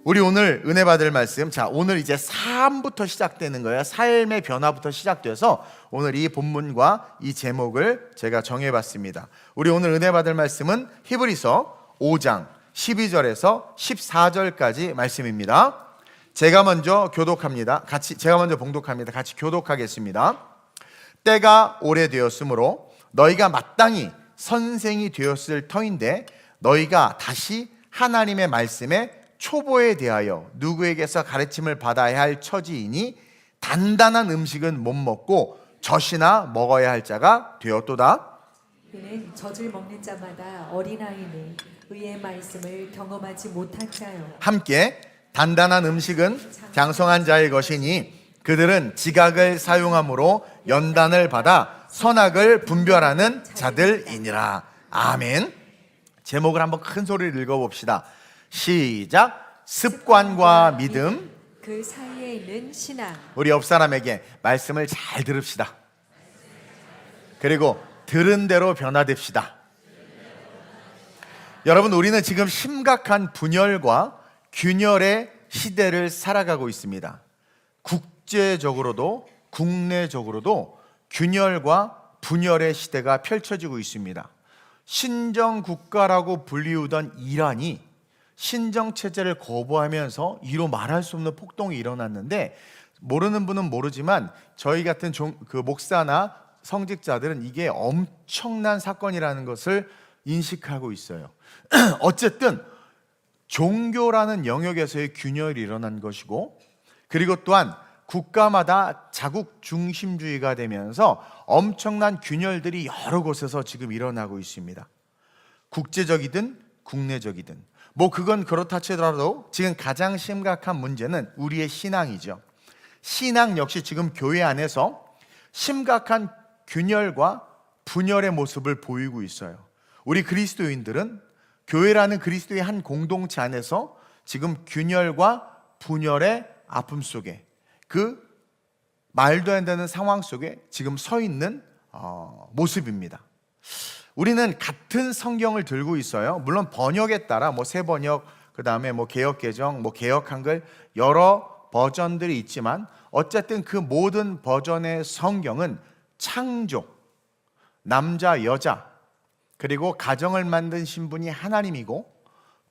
우리 오늘 은혜 받을 말씀, 자, 오늘 이제 삶부터 시작되는 거예요. 삶의 변화부터 시작돼서 오늘 이 본문과 이 제목을 제가 정해봤습니다. 우리 오늘 은혜 받을 말씀은 히브리서 5장 12절에서 14절까지 말씀입니다. 제가 먼저 봉독합니다. 같이 교독하겠습니다. 때가 오래되었으므로 너희가 마땅히 선생이 되었을 터인데 너희가 다시 하나님의 말씀에 초보에 대하여 누구에게서 가르침을 받아야 할 처지이니 단단한 음식은 못 먹고 젖이나 먹어야 할 자가 되었도다. 그는 젖을 먹는 자마다 어린아이니 의의 말씀을 경험하지 못한 자요. 함께 단단한 음식은 장성한 자의 것이니 그들은 지각을 사용함으로 연단을 받아 선악을 분별하는 자들이니라. 아멘. 제목을 한번 큰 소리로 읽어봅시다. 시작. 습관과 믿음, 그 사이에 있는 신앙. 우리 옆 사람에게 말씀을 잘 들읍시다. 그리고 들은 대로 변화됩시다. 여러분, 우리는 지금 심각한 분열과 균열의 시대를 살아가고 있습니다. 국제적으로도 국내적으로도 균열과 분열의 시대가 펼쳐지고 있습니다. 신정국가라고 불리우던 이란이 신정체제를 거부하면서 이로 말할 수 없는 폭동이 일어났는데, 모르는 분은 모르지만 저희 같은 목사나 성직자들은 이게 엄청난 사건이라는 것을 인식하고 있어요. 어쨌든 종교라는 영역에서의 균열이 일어난 것이고, 그리고 또한 국가마다 자국 중심주의가 되면서 엄청난 균열들이 여러 곳에서 지금 일어나고 있습니다. 국제적이든 국내적이든 그건 그렇다 치더라도 지금 가장 심각한 문제는 우리의 신앙이죠. 신앙 역시 지금 교회 안에서 심각한 균열과 분열의 모습을 보이고 있어요. 우리 그리스도인들은 교회라는 그리스도의 한 공동체 안에서 지금 균열과 분열의 아픔 속에, 그 말도 안 되는 상황 속에 지금 서 있는 모습입니다. 우리는 같은 성경을 들고 있어요. 물론 번역에 따라 새 번역, 그 다음에 개역 개정, 개역 한글 여러 버전들이 있지만 어쨌든 그 모든 버전의 성경은 창조, 남자 여자, 그리고 가정을 만드신 분이 하나님이고,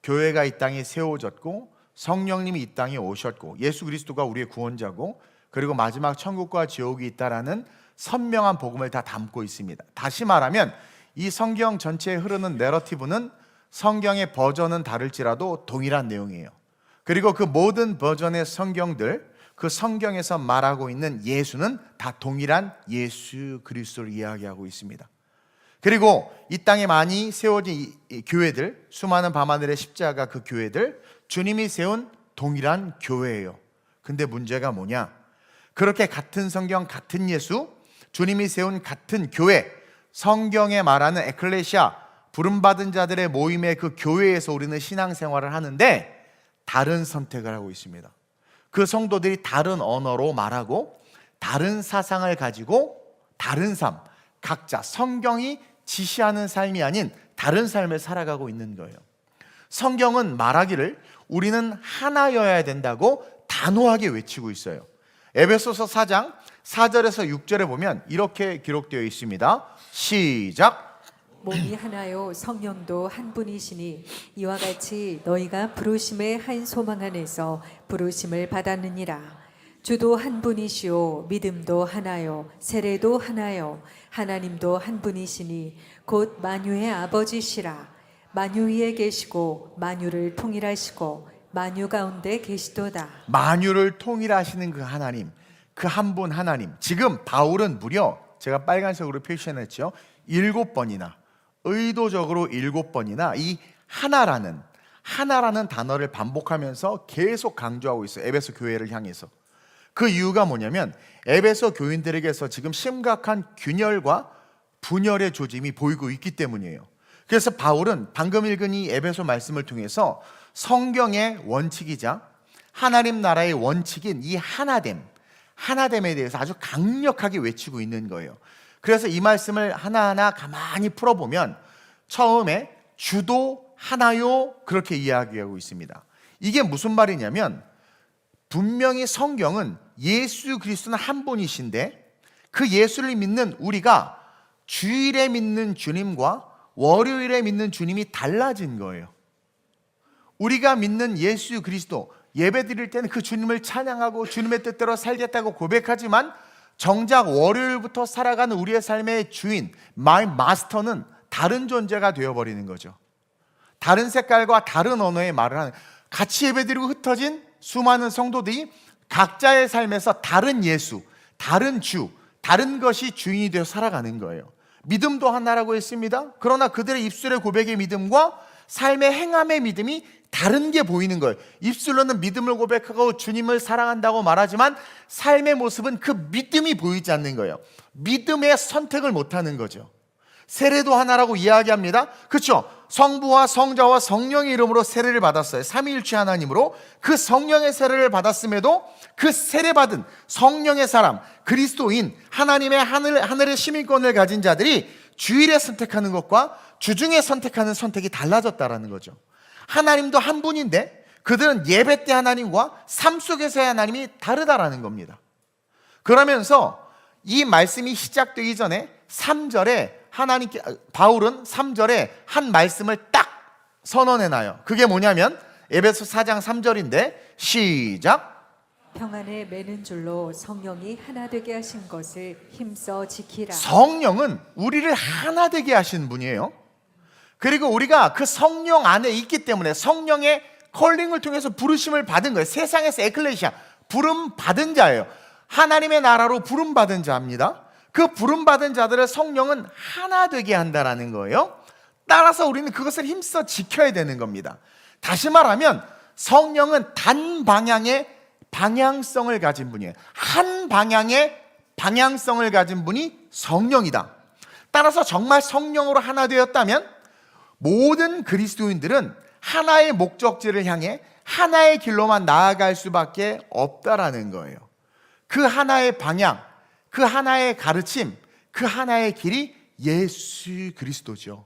교회가 이 땅에 세워졌고, 성령님이 이 땅에 오셨고, 예수 그리스도가 우리의 구원자고, 그리고 마지막 천국과 지옥이 있다라는 선명한 복음을 다 담고 있습니다. 다시 말하면 이 성경 전체에 흐르는 내러티브는 성경의 버전은 다를지라도 동일한 내용이에요. 그리고 그 모든 버전의 성경들, 그 성경에서 말하고 있는 예수는 다 동일한 예수 그리스도를 이야기하고 있습니다. 그리고 이 땅에 많이 세워진 이 교회들, 수많은 밤하늘의 십자가 그 교회들, 주님이 세운 동일한 교회예요. 근데 문제가 뭐냐? 그렇게 같은 성경, 같은 예수, 주님이 세운 같은 교회, 성경에 말하는 에클레시아, 부름받은 자들의 모임의 그 교회에서 우리는 신앙생활을 하는데 다른 선택을 하고 있습니다. 그 성도들이 다른 언어로 말하고 다른 사상을 가지고 다른 삶, 각자 성경이 지시하는 삶이 아닌 다른 삶을 살아가고 있는 거예요. 성경은 말하기를 우리는 하나여야 된다고 단호하게 외치고 있어요. 에베소서 4장 4절에서 6절에 보면 이렇게 기록되어 있습니다. 시작. 몸이 하나요 성령도 한 분이시니 이와 같이 너희가 부르심의 한 소망 안에서 부르심을 받았느니라. 주도 한 분이시요 믿음도 하나요 세례도 하나요 하나님도 한 분이시니 곧 만유의 아버지시라. 만유 위에 계시고 만유를 통일하시고 만유 가운데 계시도다. 만유를 통일하시는 그 하나님, 그 한 분 하나님. 지금 바울은 무려, 제가 빨간색으로 표시해놨죠, 7번이나, 의도적으로 7번이나 이 하나라는 단어를 반복하면서 계속 강조하고 있어요. 에베소 교회를 향해서. 그 이유가 뭐냐면 에베소 교인들에게서 지금 심각한 균열과 분열의 조짐이 보이고 있기 때문이에요. 그래서 바울은 방금 읽은 이 에베소 말씀을 통해서 성경의 원칙이자 하나님 나라의 원칙인 이 하나됨에 대해서 아주 강력하게 외치고 있는 거예요. 그래서 이 말씀을 하나하나 가만히 풀어보면 처음에 주도 하나요 그렇게 이야기하고 있습니다. 이게 무슨 말이냐면 분명히 성경은 예수 그리스도는 한 분이신데 그 예수를 믿는 우리가 주일에 믿는 주님과 월요일에 믿는 주님이 달라진 거예요. 우리가 믿는 예수 그리스도, 예배 드릴 때는 그 주님을 찬양하고 주님의 뜻대로 살겠다고 고백하지만 정작 월요일부터 살아가는 우리의 삶의 주인, 마이 마스터는 다른 존재가 되어버리는 거죠. 다른 색깔과 다른 언어의 말을 하는, 같이 예배드리고 흩어진 수많은 성도들이 각자의 삶에서 다른 예수, 다른 주, 다른 것이 주인이 되어 살아가는 거예요. 믿음도 하나라고 했습니다. 그러나 그들의 입술의 고백의 믿음과 삶의 행함의 믿음이 다른 게 보이는 거예요. 입술로는 믿음을 고백하고 주님을 사랑한다고 말하지만 삶의 모습은 그 믿음이 보이지 않는 거예요. 믿음의 선택을 못하는 거죠. 세례도 하나라고 이야기합니다. 그렇죠? 성부와 성자와 성령의 이름으로 세례를 받았어요. 삼위일체 하나님으로. 그 성령의 세례를 받았음에도 그 세례받은 성령의 사람, 그리스도인, 하나님의 하늘의 시민권을 가진 자들이 주일에 선택하는 것과 주중에 선택하는 선택이 달라졌다라는 거죠. 하나님도 한 분인데 그들은 예배 때 하나님과 삶 속에서의 하나님이 다르다라는 겁니다. 그러면서 이 말씀이 시작되기 전에 3절에 바울은 3절에 한 말씀을 딱 선언해놔요. 그게 뭐냐면 에베소 4장 3절인데 시작. 평안에 매는 줄로 성령이 하나 되게 하신 것을 힘써 지키라. 성령은 우리를 하나 되게 하신 분이에요. 그리고 우리가 그 성령 안에 있기 때문에 성령의 컬링을 통해서 부르심을 받은 거예요. 세상에서 에클레시아, 부름 받은 자예요. 하나님의 나라로 부름 받은 자입니다. 그 부름 받은 자들을 성령은 하나 되게 한다라는 거예요. 따라서 우리는 그것을 힘써 지켜야 되는 겁니다. 다시 말하면 성령은 단 방향의 방향성을 가진 분이에요. 한 방향의 방향성을 가진 분이 성령이다. 따라서 정말 성령으로 하나 되었다면 모든 그리스도인들은 하나의 목적지를 향해 하나의 길로만 나아갈 수밖에 없다라는 거예요. 그 하나의 방향, 그 하나의 가르침, 그 하나의 길이 예수 그리스도죠.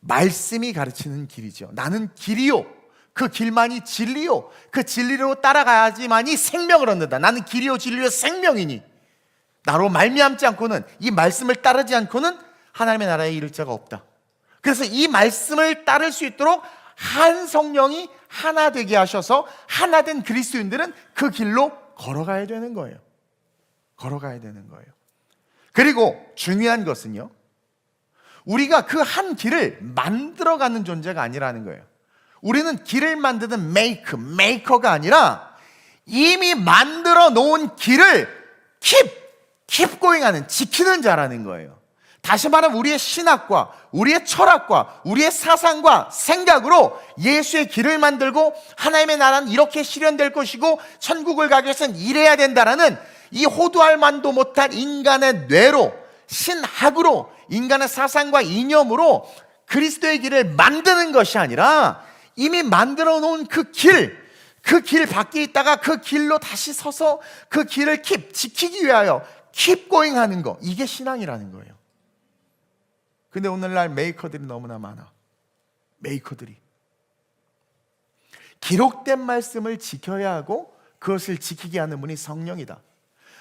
말씀이 가르치는 길이죠. 나는 길이요, 그 길만이 진리요, 그 진리로 따라가야지만이 생명을 얻는다. 나는 길이요 진리요 생명이니 나로 말미암지 않고는, 이 말씀을 따르지 않고는 하나님의 나라에 이를 자가 없다. 그래서 이 말씀을 따를 수 있도록 한 성령이 하나 되게 하셔서 하나 된 그리스도인들은 그 길로 걸어가야 되는 거예요. 걸어가야 되는 거예요. 그리고 중요한 것은요, 우리가 그 한 길을 만들어가는 존재가 아니라는 거예요. 우리는 길을 만드는 메이커가 아니라 이미 만들어 놓은 길을 keep going 하는, 지키는 자라는 거예요. 다시 말하면 우리의 신학과 우리의 철학과 우리의 사상과 생각으로 예수의 길을 만들고 하나님의 나라는 이렇게 실현될 것이고 천국을 가기 위해서는 이래야 된다라는 이 호도할 만도 못한 인간의 뇌로, 신학으로, 인간의 사상과 이념으로 그리스도의 길을 만드는 것이 아니라 이미 만들어 놓은 그 길 밖에 있다가 그 길로 다시 서서 그 길을 지키기 위하여 keep going 하는 거, 이게 신앙이라는 거예요. 근데 오늘날 메이커들이 너무나 많아. 메이커들이 기록된 말씀을 지켜야 하고 그것을 지키게 하는 분이 성령이다.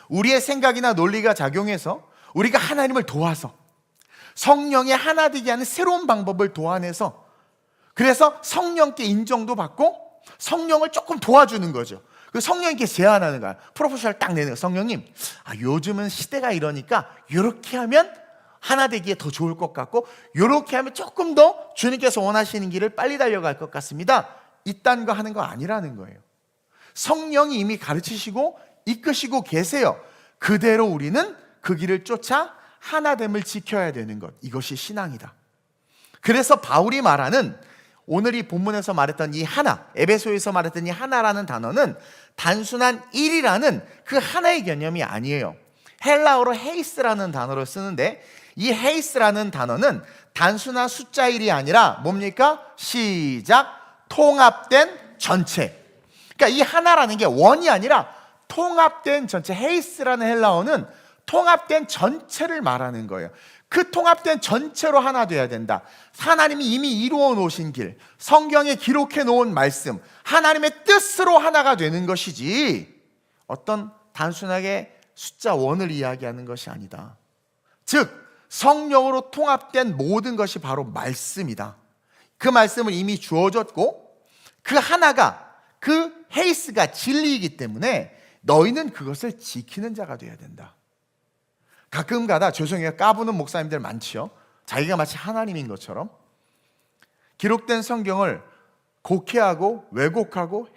우리의 생각이나 논리가 작용해서 우리가 하나님을 도와서 성령의 하나 되게 하는 새로운 방법을 도안해서, 그래서 성령께 인정도 받고 성령을 조금 도와주는 거죠. 그 성령님께 제안하는 거야. 프로포셜 딱 내는 거야. 성령님, 요즘은 시대가 이러니까 이렇게 하면 하나 되기에 더 좋을 것 같고 이렇게 하면 조금 더 주님께서 원하시는 길을 빨리 달려갈 것 같습니다. 이딴 거 하는 거 아니라는 거예요. 성령이 이미 가르치시고 이끄시고 계세요. 그대로 우리는 그 길을 쫓아 하나됨을 지켜야 되는 것, 이것이 신앙이다. 그래서 바울이 말하는, 오늘 이 본문에서 말했던 이 하나, 에베소에서 말했던 이 하나라는 단어는 단순한 일이라는 그 하나의 개념이 아니에요. 헬라어로 헤이스라는 단어를 쓰는데 이 헤이스라는 단어는 단순한 숫자 1이 아니라 뭡니까? 시작, 통합된 전체. 그러니까 이 하나라는 게 원이 아니라 통합된 전체. 헤이스라는 헬라어는 통합된 전체를 말하는 거예요. 그 통합된 전체로 하나 돼야 된다. 하나님이 이미 이루어 놓으신 길, 성경에 기록해 놓은 말씀, 하나님의 뜻으로 하나가 되는 것이지 어떤 단순하게 숫자 1을 이야기하는 것이 아니다. 즉 성령으로 통합된 모든 것이 바로 말씀이다. 그 말씀을 이미 주어졌고 그 하나가, 그 헤이스가 진리이기 때문에 너희는 그것을 지키는 자가 되어야 된다. 가끔가다 죄송해요, 까부는 목사님들 많지요. 자기가 마치 하나님인 것처럼 기록된 성경을 곡해하고 왜곡하고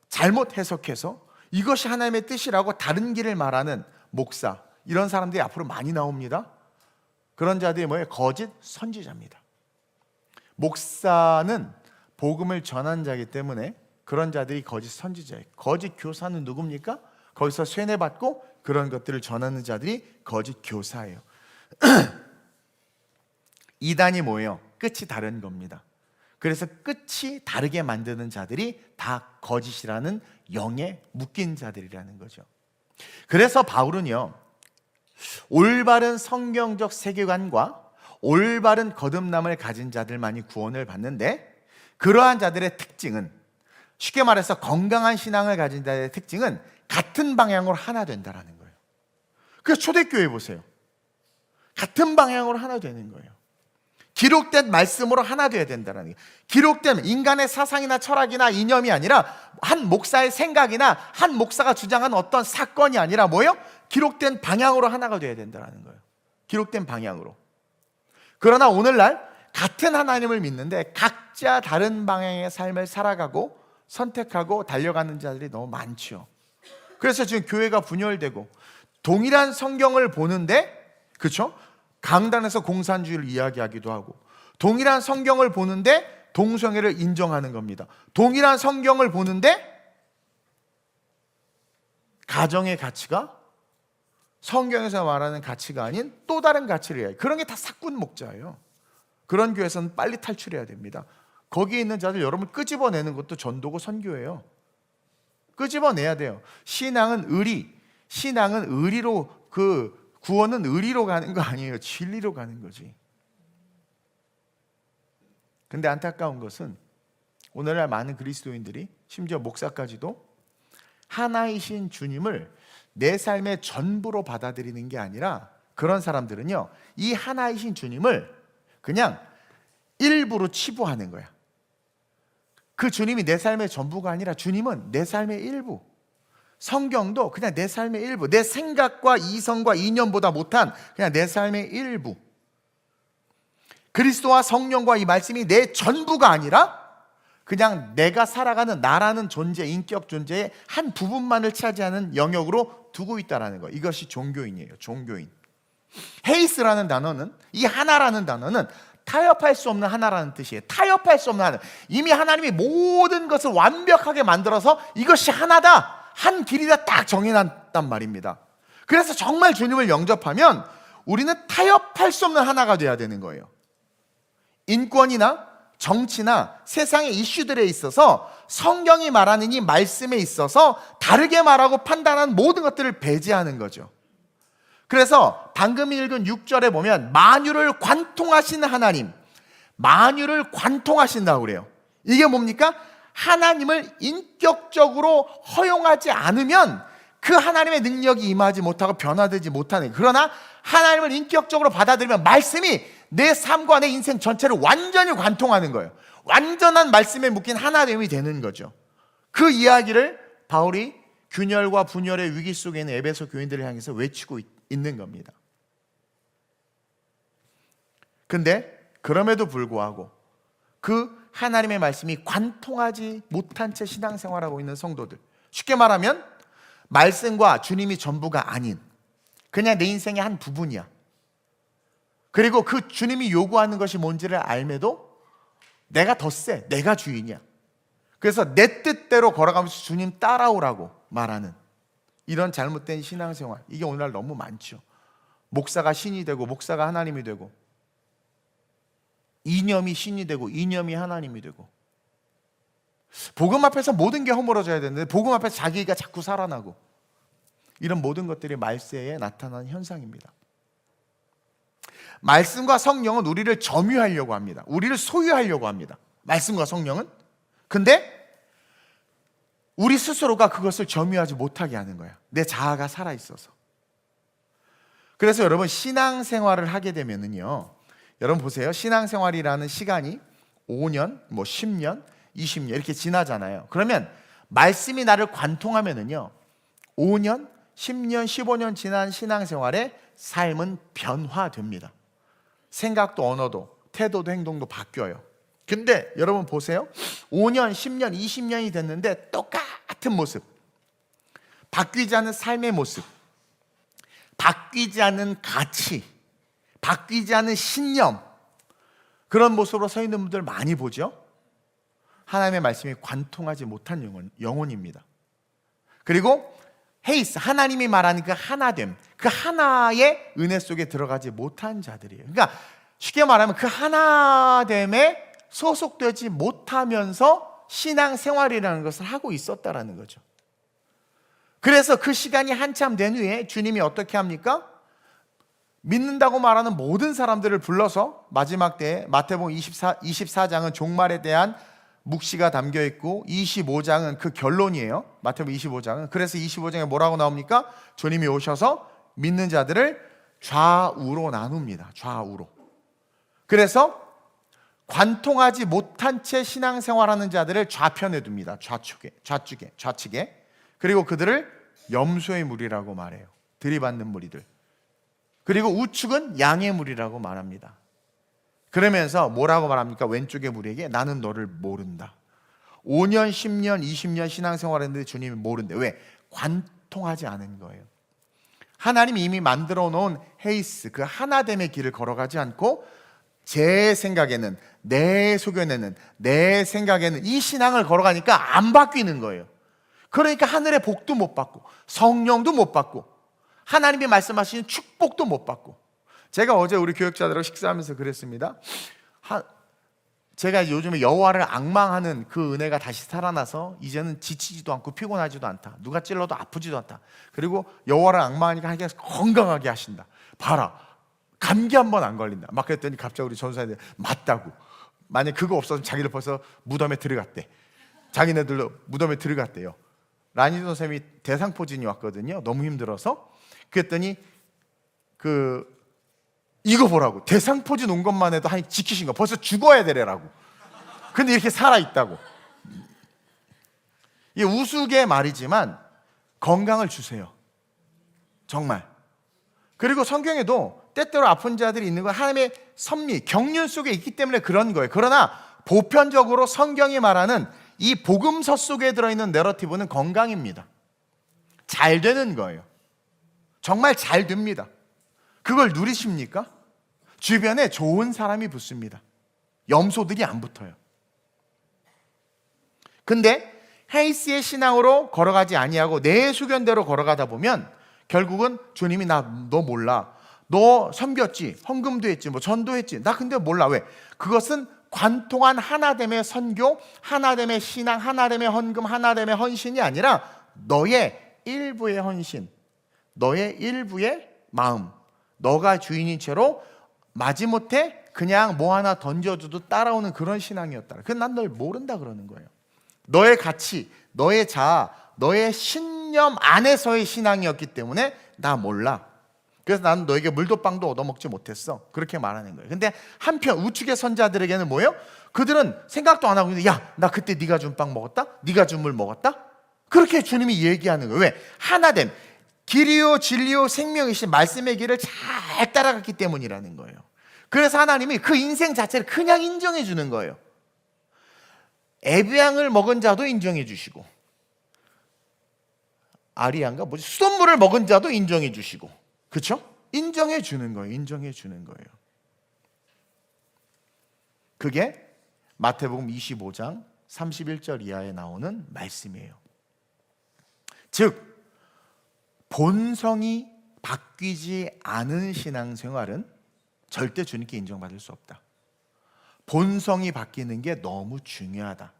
잘못 해석해서 이것이 하나님의 뜻이라고 다른 길을 말하는 목사, 이런 사람들이 앞으로 많이 나옵니다. 그런 자들이 뭐예요? 거짓 선지자입니다. 목사는 복음을 전한 자이기 때문에 그런 자들이 거짓 선지자예요. 거짓 교사는 누굽니까? 거기서 쇠뇌받고 그런 것들을 전하는 자들이 거짓 교사예요. 이단이 뭐예요? 끝이 다른 겁니다. 그래서 끝이 다르게 만드는 자들이 다 거짓이라는 영에 묶인 자들이라는 거죠. 그래서 바울은요, 올바른 성경적 세계관과 올바른 거듭남을 가진 자들만이 구원을 받는데, 그러한 자들의 특징은, 쉽게 말해서 건강한 신앙을 가진 자들의 특징은 같은 방향으로 하나 된다라는 거예요. 그래서 초대교회 보세요. 같은 방향으로 하나 되는 거예요. 기록된 말씀으로 하나 되어야 된다는 게, 기록된 인간의 사상이나 철학이나 이념이 아니라 한 목사의 생각이나 한 목사가 주장하는 어떤 사건이 아니라 뭐예요? 기록된 방향으로 하나가 되어야 된다는 거예요. 기록된 방향으로. 그러나 오늘날 같은 하나님을 믿는데 각자 다른 방향의 삶을 살아가고 선택하고 달려가는 자들이 너무 많죠. 그래서 지금 교회가 분열되고 동일한 성경을 보는데, 그렇죠? 강단에서 공산주의를 이야기하기도 하고, 동일한 성경을 보는데 동성애를 인정하는 겁니다. 동일한 성경을 보는데 가정의 가치가 성경에서 말하는 가치가 아닌 또 다른 가치를 해요. 그런 게 다 사꾼 목자예요. 그런 교회에서는 빨리 탈출해야 됩니다. 거기에 있는 자들 여러분 끄집어내는 것도 전도고 선교예요. 끄집어내야 돼요. 신앙은 의리로, 구원은 의리로 가는 거 아니에요. 진리로 가는 거지. 근데 안타까운 것은 오늘날 많은 그리스도인들이, 심지어 목사까지도 하나이신 주님을 내 삶의 전부로 받아들이는 게 아니라, 그런 사람들은요, 이 하나이신 주님을 그냥 일부로 치부하는 거야. 그 주님이 내 삶의 전부가 아니라 주님은 내 삶의 일부. 성경도 그냥 내 삶의 일부, 내 생각과 이성과 이념보다 못한 그냥 내 삶의 일부. 그리스도와 성령과 이 말씀이 내 전부가 아니라 그냥 내가 살아가는 나라는 존재, 인격 존재의 한 부분만을 차지하는 영역으로 두고 있다는 거예요. 이것이 종교인이에요. 종교인. 헤이스라는 단어는, 이 하나라는 단어는 타협할 수 없는 하나라는 뜻이에요. 타협할 수 없는 하나. 이미 하나님이 모든 것을 완벽하게 만들어서 이것이 하나다, 한 길이다 딱 정해놨단 말입니다. 그래서 정말 주님을 영접하면 우리는 타협할 수 없는 하나가 돼야 되는 거예요. 인권이나 정치나 세상의 이슈들에 있어서 성경이 말하는 이 말씀에 있어서 다르게 말하고 판단하는 모든 것들을 배제하는 거죠. 그래서 방금 읽은 6절에 보면 만유를 관통하신 하나님, 만유를 관통하신다고 그래요. 이게 뭡니까? 하나님을 인격적으로 허용하지 않으면 그 하나님의 능력이 임하지 못하고 변화되지 못하는, 그러나 하나님을 인격적으로 받아들이면 말씀이 내 삶과 내 인생 전체를 완전히 관통하는 거예요. 완전한 말씀에 묶인 하나됨이 되는 거죠. 그 이야기를 바울이 균열과 분열의 위기 속에 있는 에베소 교인들을 향해서 외치고 있는 겁니다. 근데 그럼에도 불구하고 그 하나님의 말씀이 관통하지 못한 채 신앙생활하고 있는 성도들, 쉽게 말하면 말씀과 주님이 전부가 아닌 그냥 내 인생의 한 부분이야. 그리고 그 주님이 요구하는 것이 뭔지를 알매도 내가 더 세, 내가 주인이야. 그래서 내 뜻대로 걸어가면서 주님 따라오라고 말하는 이런 잘못된 신앙생활, 이게 오늘날 너무 많죠. 목사가 신이 되고 목사가 하나님이 되고, 이념이 신이 되고 이념이 하나님이 되고, 복음 앞에서 모든 게 허물어져야 되는데 복음 앞에서 자기가 자꾸 살아나고, 이런 모든 것들이 말세에 나타나는 현상입니다. 말씀과 성령은 우리를 점유하려고 합니다. 우리를 소유하려고 합니다. 말씀과 성령은. 근데 우리 스스로가 그것을 점유하지 못하게 하는 거야. 내 자아가 살아있어서. 그래서 여러분, 신앙생활을 하게 되면은요, 여러분 보세요. 신앙생활이라는 시간이 5년, 10년, 20년 이렇게 지나잖아요. 그러면 말씀이 나를 관통하면은요, 5년, 10년, 15년 지난 신앙생활의 삶은 변화됩니다. 생각도 언어도 태도도 행동도 바뀌어요. 근데 여러분 보세요. 5년, 10년, 20년이 됐는데 똑같은 모습, 바뀌지 않은 삶의 모습, 바뀌지 않은 가치, 바뀌지 않은 신념, 그런 모습으로 서 있는 분들 많이 보죠. 하나님의 말씀이 관통하지 못한 영혼입니다. 그리고 헤이스, 하나님이 말하는 그 하나됨, 그 하나의 은혜 속에 들어가지 못한 자들이에요. 그러니까 쉽게 말하면 그 하나됨에 소속되지 못하면서 신앙생활이라는 것을 하고 있었다라는 거죠. 그래서 그 시간이 한참 된 후에 주님이 어떻게 합니까? 믿는다고 말하는 모든 사람들을 불러서 마지막 때에 마태복음 24장은 종말에 대한 묵시가 담겨 있고 25장은 그 결론이에요. 마태복음 25장은. 그래서 25장에 뭐라고 나옵니까? 주님이 오셔서 믿는 자들을 좌우로 나눕니다. 좌우로. 그래서 관통하지 못한 채 신앙생활하는 자들을 좌편에 둡니다. 좌측에. 그리고 그들을 염소의 무리라고 말해요. 들이받는 무리들. 그리고 우측은 양의 무리라고 말합니다. 그러면서 뭐라고 말합니까? 왼쪽의 무리에게 나는 너를 모른다. 5년, 10년, 20년 신앙생활했는데 주님이 모른대. 왜? 관통하지 않은 거예요. 하나님이 이미 만들어 놓은 헤이스, 그 하나됨의 길을 걸어가지 않고 제 생각에는, 내 소견에는, 내 생각에는 이 신앙을 걸어가니까 안 바뀌는 거예요. 그러니까 하늘의 복도 못 받고 성령도 못 받고 하나님이 말씀하시는 축복도 못 받고. 제가 어제 우리 교역자들하고 식사하면서 그랬습니다. 제가 요즘에 여호와를 앙망하는 그 은혜가 다시 살아나서 이제는 지치지도 않고 피곤하지도 않다. 누가 찔러도 아프지도 않다. 그리고 여호와를 앙망하니까 하기가 건강하게 하신다. 봐라, 감기 한 번 안 걸린다. 막 그랬더니 갑자기 우리 전사님들 맞다고. 만약 그거 없었으면 자기들 벌써 무덤에 들어갔대. 자기네들도 무덤에 들어갔대요. 라니도 선생님이 대상포진이 왔거든요. 너무 힘들어서. 그랬더니 이거 보라고. 대상포진 온 것만 해도 하나님 지키신 거. 벌써 죽어야 되래라고. 근데 이렇게 살아있다고. 이게 우스개 말이지만 건강을 주세요. 정말. 그리고 성경에도 때때로 아픈 자들이 있는 건 하나님의 섭리, 경륜 속에 있기 때문에 그런 거예요. 그러나 보편적으로 성경이 말하는 이 복음서 속에 들어있는 내러티브는 건강입니다. 잘 되는 거예요. 정말 잘 됩니다. 그걸 누리십니까? 주변에 좋은 사람이 붙습니다. 염소들이 안 붙어요. 근데 헤이스의 신앙으로 걸어가지 아니하고 내 수견대로 걸어가다 보면 결국은 주님이 너 몰라. 너 섬겼지, 헌금도 했지, 전도했지. 나 근데 몰라. 왜? 그것은 관통한 하나됨의 선교, 하나됨의 신앙, 하나됨의 헌금, 하나됨의 헌신이 아니라 너의 일부의 헌신, 너의 일부의 마음, 너가 주인인 채로 마지못해 그냥 뭐 하나 던져줘도 따라오는 그런 신앙이었다. 그건 난 널 모른다 그러는 거예요. 너의 가치, 너의 자아, 너의 신념 안에서의 신앙이었기 때문에 나 몰라. 그래서 나는 너에게 물도 빵도 얻어먹지 못했어. 그렇게 말하는 거예요. 근데 한편 우측의 선자들에게는 뭐예요? 그들은 생각도 안 하고 있는데 야, 나 그때 네가 준 빵 먹었다? 네가 준 물 먹었다? 그렇게 주님이 얘기하는 거예요. 왜? 하나됨, 길이요 진리요 생명이신 말씀의 길을 잘 따라갔기 때문이라는 거예요. 그래서 하나님이 그 인생 자체를 그냥 인정해 주는 거예요. 에비앙을 먹은 자도 인정해 주시고 아리안가 수돗물을 먹은 자도 인정해 주시고, 그렇죠? 인정해 주는 거예요. 인정해 주는 거예요. 그게 마태복음 25장 31절 이하에 나오는 말씀이에요. 즉 본성이 바뀌지 않은 신앙생활은 절대 주님께 인정받을 수 없다. 본성이 바뀌는 게 너무 중요하다.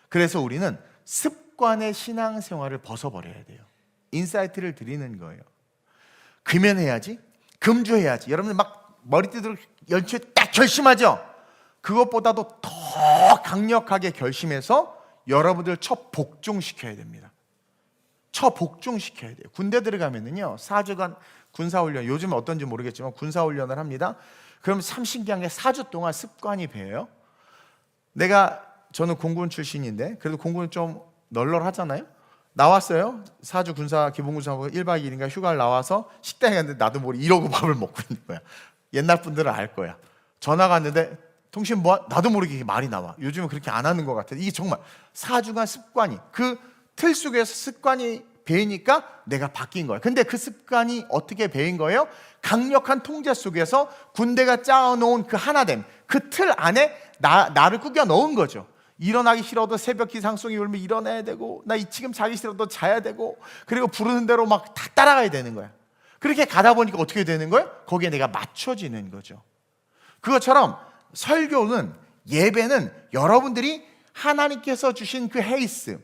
그래서 우리는 습관의 신앙생활을 벗어버려야 돼요. 인사이트를 드리는 거예요. 금연해야지, 금주해야지. 여러분들 막 머리띠로 연초에 딱 결심하죠. 그것보다도 더 강력하게 결심해서 여러분들 첫 복종시켜야 됩니다. 첫 복종시켜야 돼요. 군대 들어가면은요 4주간 군사훈련, 요즘은 어떤지 모르겠지만 군사훈련을 합니다. 그럼 참 신기한 게 4주 동안 습관이 배워요. 저는 공군 출신인데 그래도 공군은 좀 널널하잖아요. 나왔어요. 4주 군사 기본군사하고 1박 2일인가 휴가를 나와서 식당에 갔는데 나도 모르게 이러고 밥을 먹고 있는 거야. 옛날 분들은 알 거야. 전화가 왔는데 통신 뭐 나도 모르게 이게 말이 나와. 요즘은 그렇게 안 하는 것 같아. 이게 정말 4주간 습관이 그 틀 속에서 습관이 배이니까 내가 바뀐 거예요. 근데 그 습관이 어떻게 배인 거예요? 강력한 통제 속에서 군대가 짜놓은 그 하나됨, 그 틀 안에 나를 꾸겨 넣은 거죠. 일어나기 싫어도 새벽 기상송이 울면 일어나야 되고, 나 지금 자기 싫어도 자야 되고, 그리고 부르는 대로 막 다 따라가야 되는 거야. 그렇게 가다 보니까 어떻게 되는 거예요? 거기에 내가 맞춰지는 거죠. 그것처럼 설교는, 예배는 여러분들이 하나님께서 주신 그 헤이스,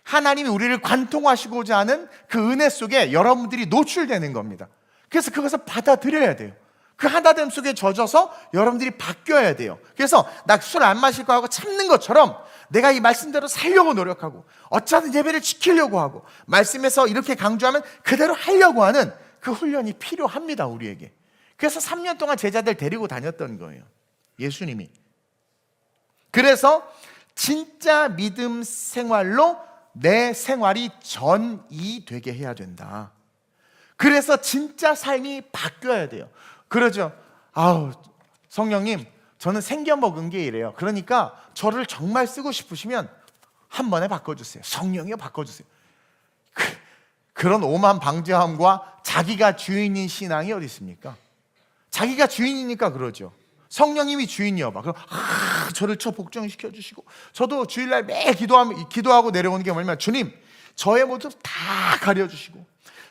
하나님이 우리를 관통하시고자 하는 그 은혜 속에 여러분들이 노출되는 겁니다. 그래서 그것을 받아들여야 돼요. 그 하나됨 속에 젖어서 여러분들이 바뀌어야 돼요. 그래서 나 술 안 마실 거 하고 참는 것처럼 내가 이 말씀대로 살려고 노력하고 어쩌든 예배를 지키려고 하고 말씀에서 이렇게 강조하면 그대로 하려고 하는 그 훈련이 필요합니다, 우리에게. 그래서 3년 동안 제자들 데리고 다녔던 거예요, 예수님이. 그래서 진짜 믿음 생활로 내 생활이 전이되게 해야 된다. 그래서 진짜 삶이 바뀌어야 돼요. 그러죠. 아우, 성령님, 저는 생겨 먹은 게 이래요. 그러니까 저를 정말 쓰고 싶으시면 한 번에 바꿔주세요. 성령이요, 바꿔주세요. 그런 오만 방자함과 자기가 주인인 신앙이 어디 있습니까? 자기가 주인이니까 그러죠. 성령님이 주인이어봐. 그럼 저를 저 복종시켜 주시고, 저도 주일날 매일 기도하고 내려오는 게 뭐냐면, 주님, 저의 모습 다 가려주시고,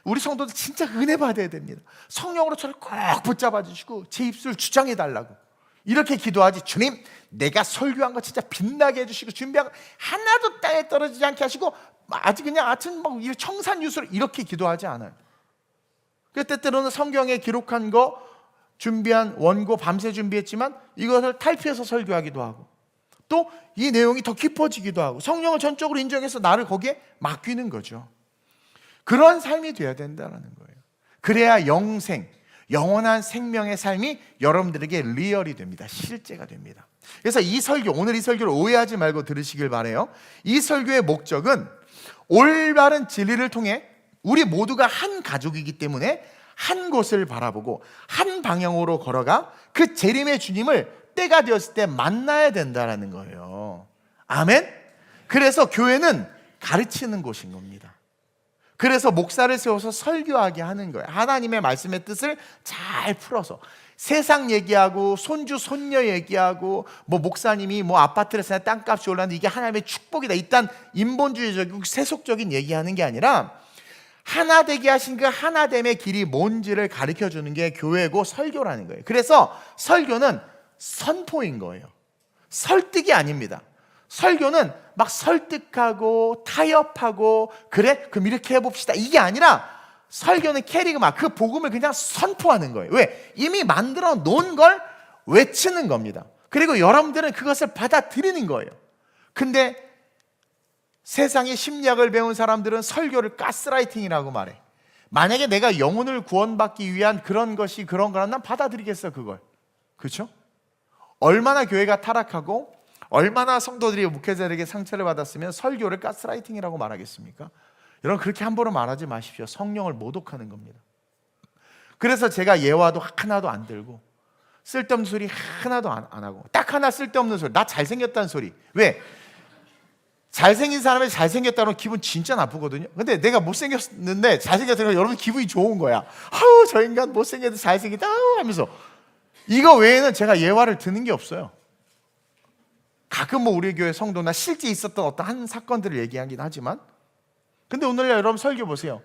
우리 성도들 진짜 은혜 받아야 됩니다. 성령으로 저를 꼭 붙잡아 주시고 제 입술 주장해 달라고 이렇게 기도하지, 주님, 내가 설교한 거 진짜 빛나게 해주시고 준비한 거 하나도 땅에 떨어지지 않게 하시고 아주 그냥 아침 막 청산유수를 이렇게 기도하지 않아요. 때때로는 성경에 기록한 거 준비한 원고 밤새 준비했지만 이것을 탈피해서 설교하기도 하고, 또 이 내용이 더 깊어지기도 하고 성령을 전적으로 인정해서 나를 거기에 맡기는 거죠. 그런 삶이 돼야 된다는 거예요. 그래야 영원한 생명의 삶이 여러분들에게 리얼이 됩니다. 실제가 됩니다. 그래서 오늘 이 설교를 오해하지 말고 들으시길 바라요. 이 설교의 목적은 올바른 진리를 통해 우리 모두가 한 가족이기 때문에 한 곳을 바라보고 한 방향으로 걸어가 그 재림의 주님을 때가 되었을 때 만나야 된다는 거예요. 아멘? 그래서 교회는 가르치는 곳인 겁니다. 그래서 목사를 세워서 설교하게 하는 거예요. 하나님의 말씀의 뜻을 잘 풀어서 세상 얘기하고 손주 손녀 얘기하고 목사님이 아파트를 사냐 땅값이 올랐는데 이게 하나님의 축복이다, 일단 인본주의적이고 세속적인 얘기하는 게 아니라 하나 되게 하신 그 하나됨의 길이 뭔지를 가르쳐 주는 게 교회고 설교라는 거예요. 그래서 설교는 선포인 거예요. 설득이 아닙니다. 설교는 막 설득하고 타협하고 그래? 그럼 이렇게 해봅시다, 이게 아니라 설교는 캐리그마, 그 복음을 그냥 선포하는 거예요. 왜? 이미 만들어 놓은 걸 외치는 겁니다. 그리고 여러분들은 그것을 받아들이는 거예요. 근데 세상의 심리학을 배운 사람들은 설교를 가스라이팅이라고 말해. 만약에 내가 영혼을 구원받기 위한 그런 거라면 난 받아들이겠어, 그걸. 그렇죠? 얼마나 교회가 타락하고 얼마나 성도들이 목회자들에게 상처를 받았으면 설교를 가스라이팅이라고 말하겠습니까? 여러분, 그렇게 함부로 말하지 마십시오. 성령을 모독하는 겁니다. 그래서 제가 예화도 하나도 안 들고 쓸데없는 소리 하나도 안 하고 딱 하나 쓸데없는 소리, 나 잘생겼다는 소리. 왜? 잘생긴 사람이 잘생겼다는 기분 진짜 나쁘거든요. 근데 내가 못생겼는데 잘생겼다는 거 여러분 기분이 좋은 거야. 아우, 저 인간 못생겼는데 잘생겼다 하면서. 이거 외에는 제가 예화를 듣는 게 없어요. 가끔 우리 교회 성도나 실제 있었던 어떤 한 사건들을 얘기하긴 하지만, 근데 오늘날 여러분 설교 보세요.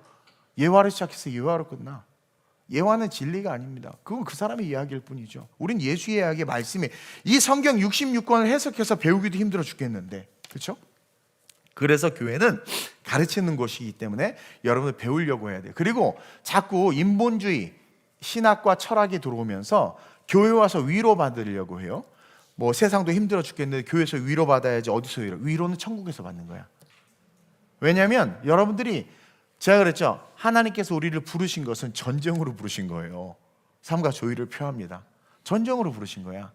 예화를 시작해서 예화로 끝나. 예화는 진리가 아닙니다. 그건 그 사람의 이야기일 뿐이죠. 우린 예수의 이야기의 말씀에 이 성경 66권을 해석해서 배우기도 힘들어 죽겠는데, 그렇죠? 그래서 교회는 가르치는 곳이기 때문에 여러분들 배우려고 해야 돼요. 그리고 자꾸 인본주의 신학과 철학이 들어오면서 교회 와서 위로받으려고 해요. 뭐 세상도 힘들어 죽겠는데 교회에서 위로받아야지. 어디서 위로는 천국에서 받는 거야. 왜냐하면 여러분들이, 제가 그랬죠, 하나님께서 우리를 부르신 것은 전쟁으로 부르신 거예요. 삶과 조의를 표합니다. 전쟁으로 부르신 거야.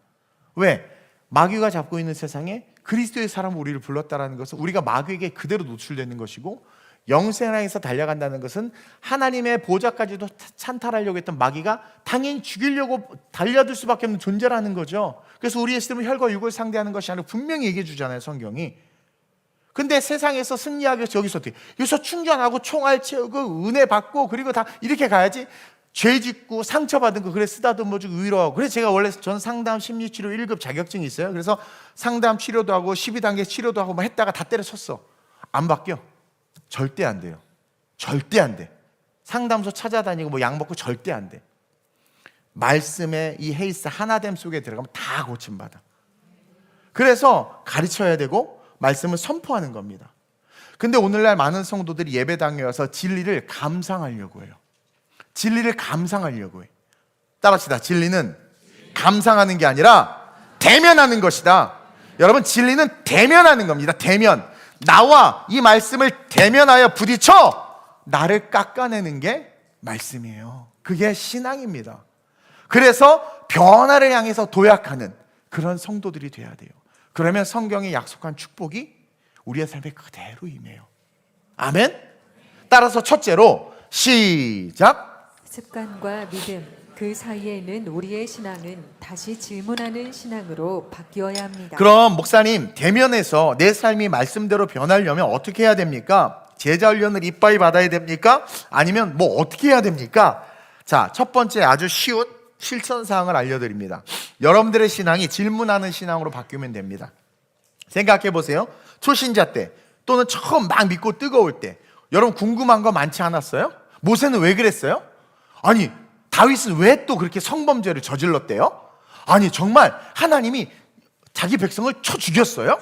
왜? 마귀가 잡고 있는 세상에 그리스도의 사람으로 우리를 불렀다라는 것은 우리가 마귀에게 그대로 노출되는 것이고, 영생에서 달려간다는 것은 하나님의 보좌까지도 찬탈하려고 했던 마귀가 당연히 죽이려고 달려들 수밖에 없는 존재라는 거죠. 그래서 우리의 시름은 혈과 육을 상대하는 것이 아니라 분명히 얘기해 주잖아요, 성경이. 근데 세상에서 승리하기 위해서 여기서 충전하고 총알 채우고 은혜 받고 그리고 다 이렇게 가야지. 죄 짓고 상처받은 거 그래 쓰다듬어 주고 위로하고. 그래서 제가 원래 전 상담 심리치료 1급 자격증이 있어요. 그래서 상담 치료도 하고 12단계 치료도 하고 막 했다가 다 때려쳤어. 안 바뀌어. 절대 안 돼요. 절대 안 돼. 상담소 찾아다니고 뭐 약 먹고 절대 안 돼. 말씀의 이 헤이스 하나됨 속에 들어가면 다 고침받아. 그래서 가르쳐야 되고 말씀을 선포하는 겁니다. 근데 오늘날 많은 성도들이 예배당에 와서 진리를 감상하려고 해요. 진리를 감상하려고 해. 따라합시다. 진리는 감상하는 게 아니라 대면하는 것이다. 여러분, 진리는 대면하는 겁니다. 대면. 나와 이 말씀을 대면하여 부딪혀 나를 깎아내는 게 말씀이에요. 그게 신앙입니다. 그래서 변화를 향해서 도약하는 그런 성도들이 돼야 돼요. 그러면 성경이 약속한 축복이 우리의 삶에 그대로 임해요. 아멘? 따라서 첫째로 시작. 습관과 믿음, 그 사이에는 우리의 신앙은 다시 질문하는 신앙으로 바뀌어야 합니다. 그럼 목사님, 대면에서 내 삶이 말씀대로 변하려면 어떻게 해야 됩니까? 제자 훈련을 이빠이 받아야 됩니까? 아니면 뭐 어떻게 해야 됩니까? 자, 첫 번째 아주 쉬운 실천사항을 알려드립니다. 여러분들의 신앙이 질문하는 신앙으로 바뀌면 됩니다. 생각해 보세요. 초신자 때 또는 처음 막 믿고 뜨거울 때 여러분 궁금한 거 많지 않았어요? 모세는 왜 그랬어요? 아니, 다윗은 왜 또 그렇게 성범죄를 저질렀대요? 아니, 정말 하나님이 자기 백성을 쳐 죽였어요?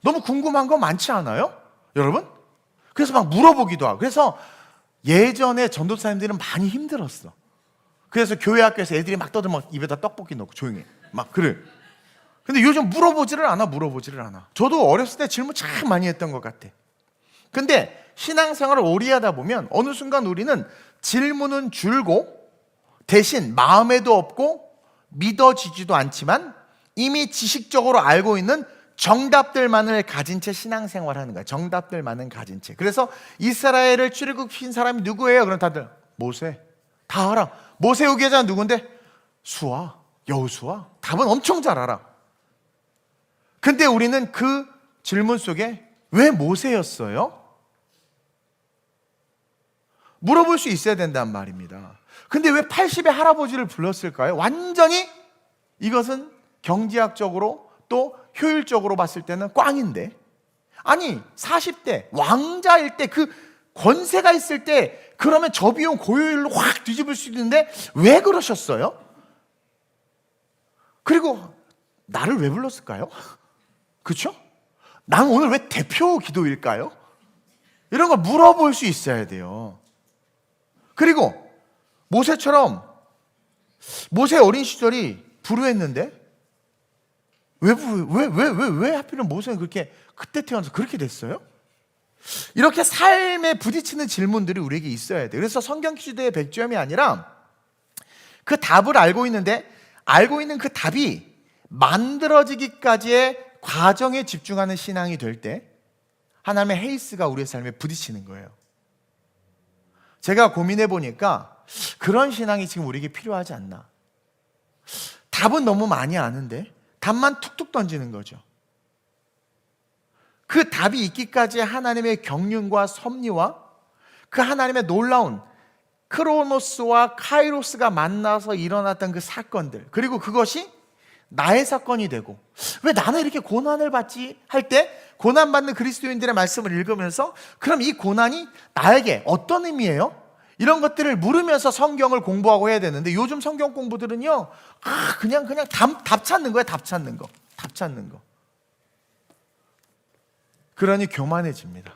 너무 궁금한 거 많지 않아요? 여러분? 그래서 막 물어보기도 하고. 그래서 예전에 전도사님들은 많이 힘들었어. 그래서 교회 학교에서 애들이 막 떠들면 입에다 떡볶이 넣고 조용히 해. 막 그래. 근데 요즘 물어보지를 않아. 저도 어렸을 때 질문 참 많이 했던 것 같아. 근데 신앙생활을 오래 하다 보면 어느 순간 우리는 질문은 줄고 대신 마음에도 없고 믿어지지도 않지만 이미 지식적으로 알고 있는 정답들만을 가진 채 신앙생활하는 거야. 정답들만은 가진 채. 그래서 이스라엘을 출애굽시킨 사람이 누구예요? 그럼 다들 모세. 다 알아. 모세 후계자 누군데? 수아, 여호수아. 답은 엄청 잘 알아. 근데 우리는 그 질문 속에 왜 모세였어요? 물어볼 수 있어야 된단 말입니다. 근데 왜 80의 할아버지를 불렀을까요? 완전히 이것은 경제학적으로 또 효율적으로 봤을 때는 꽝인데, 아니 40대 왕자일 때 그 권세가 있을 때 그러면 저 비용 고효율로 확 뒤집을 수 있는데 왜 그러셨어요? 그리고 나를 왜 불렀을까요? 그렇죠? 난 오늘 왜 대표 기도일까요? 이런 거 물어볼 수 있어야 돼요. 그리고 모세처럼 모세 어린 시절이 불우했는데 왜 하필은 모세는 그렇게 그때 태어나서 그렇게 됐어요? 이렇게 삶에 부딪히는 질문들이 우리에게 있어야 돼요. 그래서 성경 퀴즈의 100점이 아니라 그 답을 알고 있는데 알고 있는 그 답이 만들어지기까지의 과정에 집중하는 신앙이 될 때 하나님의 헤이스가 우리의 삶에 부딪히는 거예요. 제가 고민해 보니까 그런 신앙이 지금 우리에게 필요하지 않나. 답은 너무 많이 아는데 답만 툭툭 던지는 거죠. 그 답이 있기까지의 하나님의 경륜과 섭리와 그 하나님의 놀라운 크로노스와 카이로스가 만나서 일어났던 그 사건들, 그리고 그것이 나의 사건이 되고, 왜 나는 이렇게 고난을 받지? 할 때 고난받는 그리스도인들의 말씀을 읽으면서 그럼 이 고난이 나에게 어떤 의미예요? 이런 것들을 물으면서 성경을 공부하고 해야 되는데 요즘 성경 공부들은요, 그냥 답 찾는 거예요. 답 찾는 거. 그러니 교만해집니다.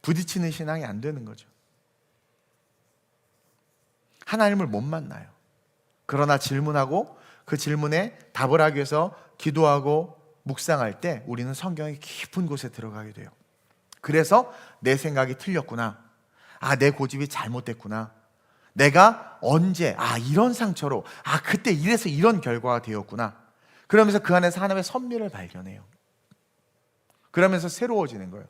부딪히는 신앙이 안 되는 거죠. 하나님을 못 만나요. 그러나 질문하고 그 질문에 답을 하기 위해서 기도하고 묵상할 때 우리는 성경의 깊은 곳에 들어가게 돼요. 그래서 내 생각이 틀렸구나. 내 고집이 잘못됐구나. 내가 언제 이런 상처로 그때 이래서 이런 결과가 되었구나. 그러면서 그 안에서 하나님의 섭리를 발견해요. 그러면서 새로워지는 거예요.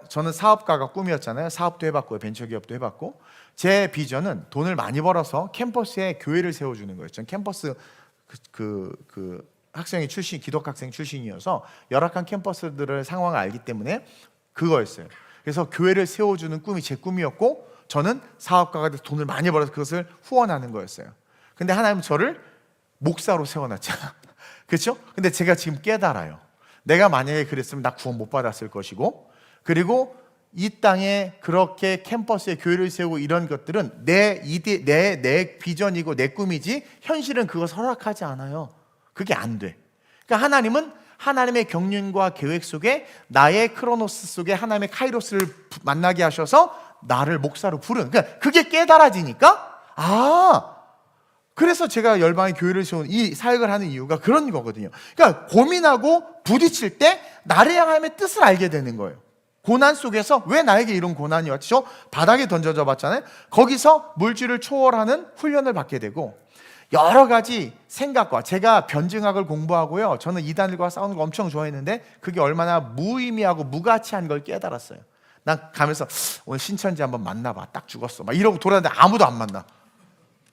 저는 사업가가 꿈이었잖아요. 사업도 해봤고 벤처기업도 해봤고, 제 비전은 돈을 많이 벌어서 캠퍼스에 교회를 세워주는 거예요. 전 캠퍼스 학생이 기독 학생 출신이어서 열악한 캠퍼스들의 상황을 알기 때문에 그거였어요. 그래서 교회를 세워주는 꿈이 제 꿈이었고, 저는 사업가가 돼서 돈을 많이 벌어서 그것을 후원하는 거였어요. 근데 하나님은 저를 목사로 세워놨잖아. 그렇죠? 근데 제가 지금 깨달아요. 내가 만약에 그랬으면 나 구원 못 받았을 것이고, 그리고 이 땅에 그렇게 캠퍼스에 교회를 세우고 이런 것들은 내 비전이고 내 꿈이지 현실은 그거 허락하지 않아요. 그게 안 돼. 그러니까 하나님은 하나님의 경륜과 계획 속에 나의 크로노스 속에 하나님의 카이로스를 만나게 하셔서 나를 목사로 부른, 그러니까 그게 깨달아지니까 그래서 제가 열방의 교회를 세운 이 사역을 하는 이유가 그런 거거든요. 그러니까 고민하고 부딪힐 때 나를 향한 하나님의 뜻을 알게 되는 거예요. 고난 속에서 왜 나에게 이런 고난이 왔지? 저 바닥에 던져져 봤잖아요. 거기서 물질을 초월하는 훈련을 받게 되고, 여러 가지 생각과, 제가 변증학을 공부하고요, 저는 이단들과 싸우는 거 엄청 좋아했는데 그게 얼마나 무의미하고 무가치한 걸 깨달았어요. 난 가면서 오늘 신천지 한번 만나봐, 딱 죽었어 막 이러고 돌아다니는데 아무도 안 만나.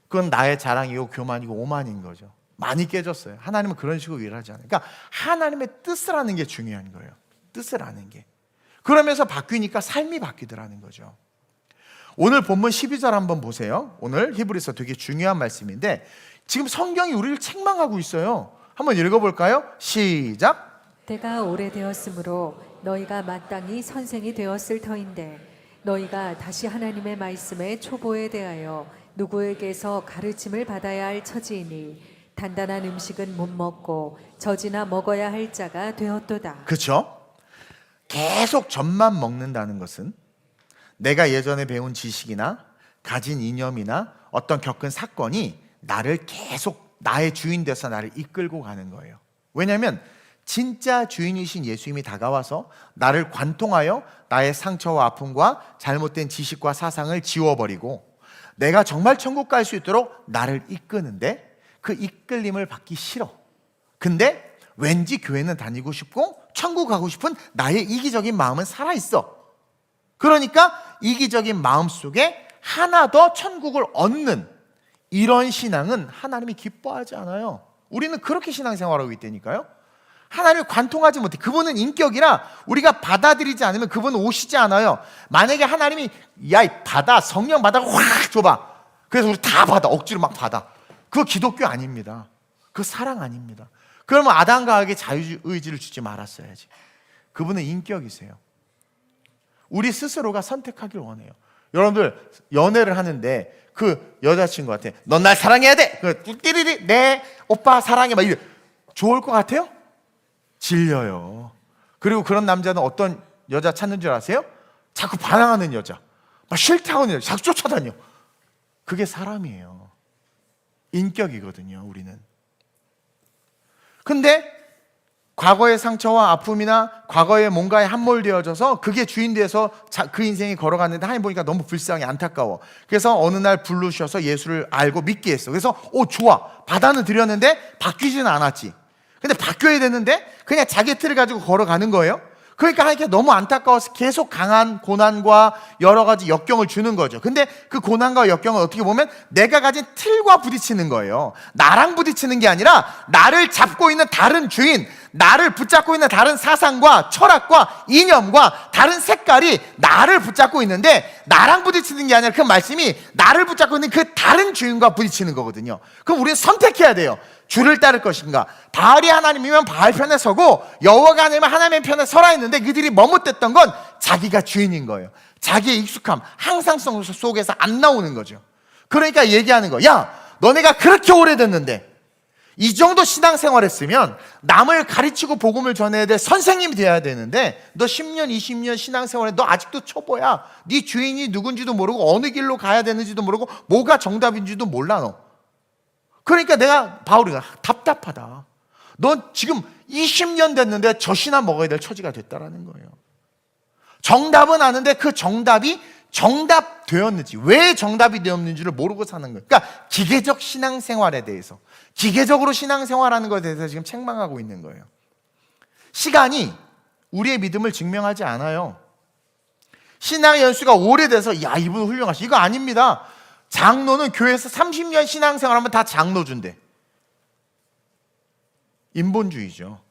그건 나의 자랑이고 교만이고 오만인 거죠. 많이 깨졌어요. 하나님은 그런 식으로 일하지 않아요. 그러니까 하나님의 뜻을 아는 게 중요한 거예요. 뜻을 아는 게. 그러면서 바뀌니까 삶이 바뀌더라는 거죠. 오늘 본문 12절 한번 보세요. 오늘 히브리서 되게 중요한 말씀인데 지금 성경이 우리를 책망하고 있어요. 한번 읽어볼까요? 시작. 때가 오래되었으므로 너희가 마땅히 선생이 되었을 터인데 너희가 다시 하나님의 말씀의 초보에 대하여 누구에게서 가르침을 받아야 할 처지이니 단단한 음식은 못 먹고 젖이나 먹어야 할 자가 되었도다. 그렇죠? 계속 젖만 먹는다는 것은 내가 예전에 배운 지식이나 가진 이념이나 어떤 겪은 사건이 나를 계속 나의 주인 돼서 나를 이끌고 가는 거예요. 왜냐하면 진짜 주인이신 예수님이 다가와서 나를 관통하여 나의 상처와 아픔과 잘못된 지식과 사상을 지워버리고 내가 정말 천국 갈 수 있도록 나를 이끄는데, 그 이끌림을 받기 싫어. 근데 왠지 교회는 다니고 싶고 천국 가고 싶은 나의 이기적인 마음은 살아있어. 그러니까 이기적인 마음 속에 하나 더 천국을 얻는 이런 신앙은 하나님이 기뻐하지 않아요. 우리는 그렇게 신앙생활하고 있다니까요. 하나님을 관통하지 못해. 그분은 인격이라 우리가 받아들이지 않으면 그분은 오시지 않아요. 만약에 하나님이 받아, 성령 받아가 확 줘봐. 그래서 우리 다 받아, 억지로 막 받아. 그거 기독교 아닙니다. 그거 사랑 아닙니다. 그러면 아담과 하에게 자유의지를 주지 말았어야지. 그분은 인격이세요. 우리 스스로가 선택하길 원해요. 여러분들 연애를 하는데 그 여자친구한테 넌 날 사랑해야 돼. 띠리리 네 오빠 사랑해 막 이래. 좋을 것 같아요? 질려요. 그리고 그런 남자는 어떤 여자 찾는 줄 아세요? 자꾸 반항하는 여자, 막 싫다고 하는 여자, 자꾸 쫓아다녀. 그게 사람이에요. 인격이거든요, 우리는. 근데 과거의 상처와 아픔이나 과거의 뭔가에 함몰되어져서 그게 주인 돼서 그 인생이 걸어갔는데 하나님 보니까 너무 불쌍해, 안타까워. 그래서 어느 날 부르셔서 예수를 알고 믿게 했어. 그래서 좋아, 받아는 드렸는데 바뀌지는 않았지. 근데 바뀌어야 되는데 그냥 자기 틀을 가지고 걸어가는 거예요. 그러니까 하나님께 너무 안타까워서 계속 강한 고난과 여러 가지 역경을 주는 거죠. 근데 그 고난과 역경은 어떻게 보면 내가 가진 틀과 부딪히는 거예요. 나랑 부딪히는 게 아니라 나를 잡고 있는 다른 주인, 나를 붙잡고 있는 다른 사상과 철학과 이념과 다른 색깔이 나를 붙잡고 있는데, 나랑 부딪히는 게 아니라 그 말씀이 나를 붙잡고 있는 그 다른 주인과 부딪히는 거거든요. 그럼 우리는 선택해야 돼요. 주를 따를 것인가. 바알이 하나님이면 바알 편에 서고 여호와가 아니면 하나님의 편에 서라 했는데 그들이 머뭇댔던 건 자기가 주인인 거예요. 자기의 익숙함, 항상성 속에서 안 나오는 거죠. 그러니까 얘기하는 거, 야 너네가 그렇게 오래됐는데 이 정도 신앙생활 했으면 남을 가르치고 복음을 전해야 될 선생님이 돼야 되는데, 너 10년 20년 신앙생활에 너 아직도 초보야. 네 주인이 누군지도 모르고 어느 길로 가야 되는지도 모르고 뭐가 정답인지도 몰라. 너 그러니까 내가 바울이가 답답하다. 넌 지금 20년 됐는데 젖이나 먹어야 될 처지가 됐다라는 거예요. 정답은 아는데 그 정답이 정답 되었는지, 왜 정답이 되었는지를 모르고 사는 거예요. 그러니까 기계적 신앙생활에 대해서, 기계적으로 신앙생활하는 것에 대해서 지금 책망하고 있는 거예요. 시간이 우리의 믿음을 증명하지 않아요. 신앙의 연수가 오래돼서 야, 이분 훌륭하시, 이거 아닙니다. 장로는 교회에서 30년 신앙생활하면 다 장로 준대. 인본주의죠.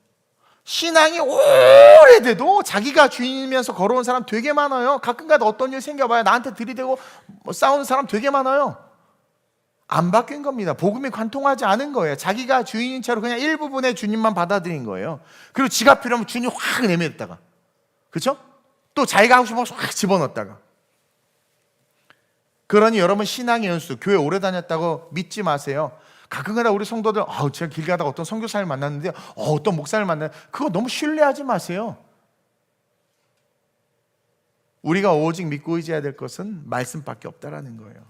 신앙이 오래돼도 자기가 주인이면서 걸어온 사람 되게 많아요. 가끔가다 어떤 일 생겨봐요. 나한테 들이대고 싸우는 사람 되게 많아요. 안 바뀐 겁니다. 복음이 관통하지 않은 거예요. 자기가 주인인 채로 그냥 일부분의 주님만 받아들인 거예요. 그리고 지가 필요하면 주님 확 내밀었다가, 그렇죠? 또 자기가 하고 싶은 거 확 집어넣었다가. 그러니 여러분, 신앙의 연수, 교회 오래 다녔다고 믿지 마세요. 가끔가다 우리 성도들, 제가 길 가다가 어떤 선교사를 만났는데, 어떤 목사를 만났는데, 그거 너무 신뢰하지 마세요. 우리가 오직 믿고 의지해야 될 것은 말씀밖에 없다라는 거예요.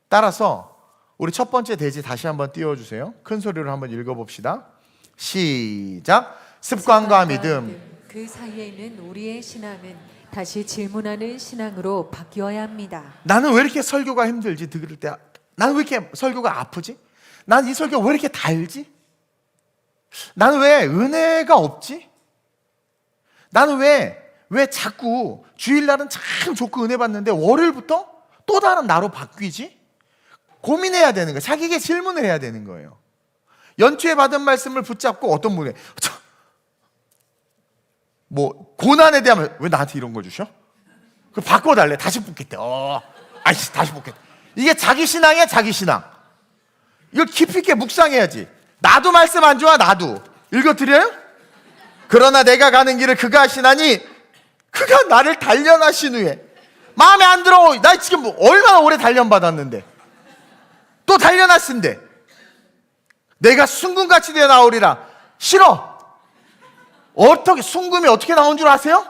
따라서 우리 첫 번째 대지 다시 한번 띄워주세요. 큰 소리로 한번 읽어봅시다. 시작. 습관과 믿음. 그 사이에는 우리의 신앙은 다시 질문하는 신앙으로 바뀌어야 합니다. 나는 왜 이렇게 설교가 힘들지? 들을 때 나는 왜 이렇게 설교가 아프지? 나는 이 설교 왜 이렇게 달지? 나는 왜 은혜가 없지? 나는 왜 자꾸 주일날은 참 좋고 은혜 받는데 월요일부터 또 다른 나로 바뀌지? 고민해야 되는 거예요. 자기에게 질문을 해야 되는 거예요. 연초에 받은 말씀을 붙잡고 어떤 분이 고난에 대한, 왜 나한테 이런 거 주셔? 그 바꿔달래. 다시 붙겠대. 다시 붙겠대. 이게 자기 신앙이야, 자기 신앙. 이걸 깊이 있게 묵상해야지. 나도 말씀 안 좋아, 나도. 읽어드려요? 그러나 내가 가는 길을 그가 하시나니 그가 나를 단련하신 후에. 마음에 안 들어. 나 지금 얼마나 오래 단련받았는데. 또 단련하신대. 내가 순금같이 되어 나오리라. 싫어. 어떻게, 순금이 어떻게 나온 줄 아세요?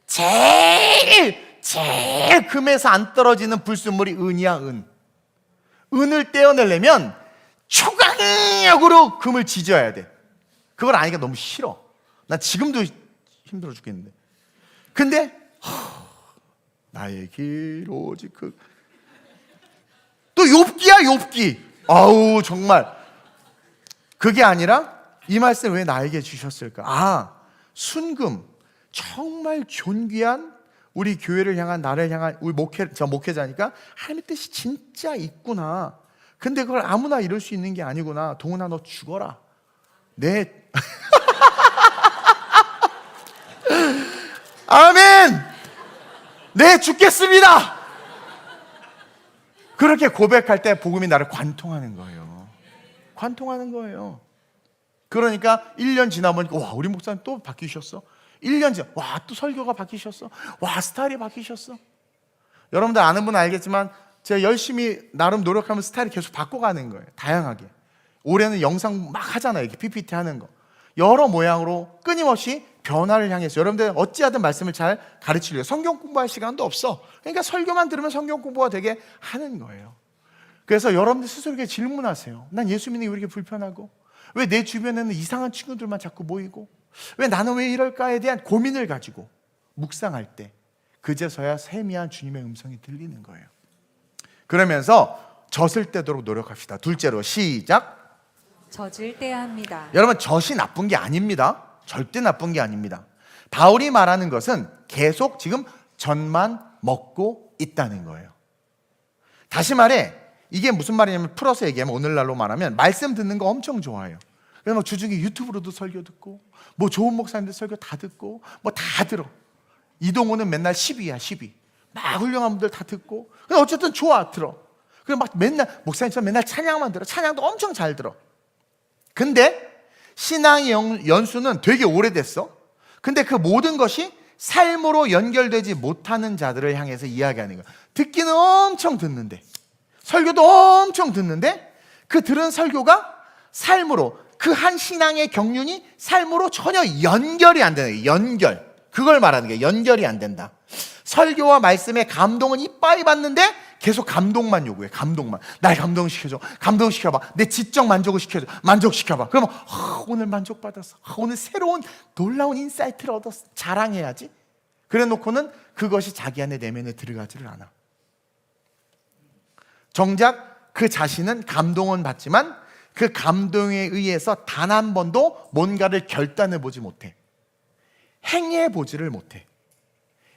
제일 금에서 안 떨어지는 불순물이 은이야, 은. 은을 떼어내려면 초강력으로 금을 지져야 돼. 그걸 아니까 너무 싫어. 난 지금도 힘들어 죽겠는데. 근데 나의 길 오직 또 욥기야, 욥기. 아우, 정말. 그게 아니라 이 말씀을 왜 나에게 주셨을까? 순금, 정말 존귀한 우리 교회를 향한, 나를 향한, 우리 저 목회자니까 하나님의 뜻이 진짜 있구나. 근데 그걸 아무나 이룰 수 있는 게 아니구나. 동훈아, 너 죽어라. 아멘. 네, 죽겠습니다. 그렇게 고백할 때 복음이 나를 관통하는 거예요. 관통하는 거예요. 그러니까 1년 지나보니까 와, 우리 목사님 또 바뀌셨어. 1년 지나, 와, 또 설교가 바뀌셨어. 와, 스타일이 바뀌셨어. 여러분들 아는 분은 알겠지만 제가 열심히 나름 노력하면 스타일이 계속 바꿔가는 거예요. 다양하게. 올해는 영상 막 하잖아요. 이렇게 PPT 하는 거. 여러 모양으로 끊임없이 변화를 향해서 여러분들 어찌하든 말씀을 잘 가르치려고. 성경 공부할 시간도 없어. 그러니까 설교만 들으면 성경 공부가 되게 하는 거예요. 그래서 여러분들 스스로에게 질문하세요. 난 예수 믿는 게 왜 이렇게 불편하고, 왜 내 주변에는 이상한 친구들만 자꾸 모이고, 왜 나는 왜 이럴까에 대한 고민을 가지고 묵상할 때 그제서야 세미한 주님의 음성이 들리는 거예요. 그러면서 젖을 떼도록 노력합시다. 둘째로 시작. 젖을 떼야 합니다. 여러분, 젖이 나쁜 게 아닙니다. 절대 나쁜 게 아닙니다. 바울이 말하는 것은 계속 지금 젖만 먹고 있다는 거예요. 다시 말해, 이게 무슨 말이냐면, 풀어서 얘기하면, 오늘날로 말하면 말씀 듣는 거 엄청 좋아해요. 그래서 뭐 주중에 유튜브로도 설교 듣고, 뭐 좋은 목사님들 설교 다 듣고, 뭐 다 들어. 이동호는 맨날 10위야, 10위. 막 훌륭한 분들 다 듣고. 근데 어쨌든 좋아, 들어. 그래서 막 맨날 목사님처럼 맨날 찬양만 들어. 찬양도 엄청 잘 들어. 근데 신앙의 연수는 되게 오래됐어. 근데 그 모든 것이 삶으로 연결되지 못하는 자들을 향해서 이야기하는 거야. 듣기는 엄청 듣는데, 설교도 엄청 듣는데, 그 들은 설교가 삶으로, 그 한 신앙의 경륜이 삶으로 전혀 연결이 안 되는 거예요. 연결. 그걸 말하는 게 연결이 안 된다. 설교와 말씀의 감동은 이빠이 받는데 계속 감동만 요구해. 감동만. 날 감동시켜줘. 감동시켜봐. 내 지적 만족을 시켜줘. 만족시켜봐. 그러면 오늘 만족받았어. 오늘 새로운 놀라운 인사이트를 얻었어. 자랑해야지. 그래 놓고는 그것이 자기 안에 내면에 들어가지를 않아. 정작 그 자신은 감동은 받지만 그 감동에 의해서 단 한 번도 뭔가를 결단해 보지 못해. 행해 보지를 못해.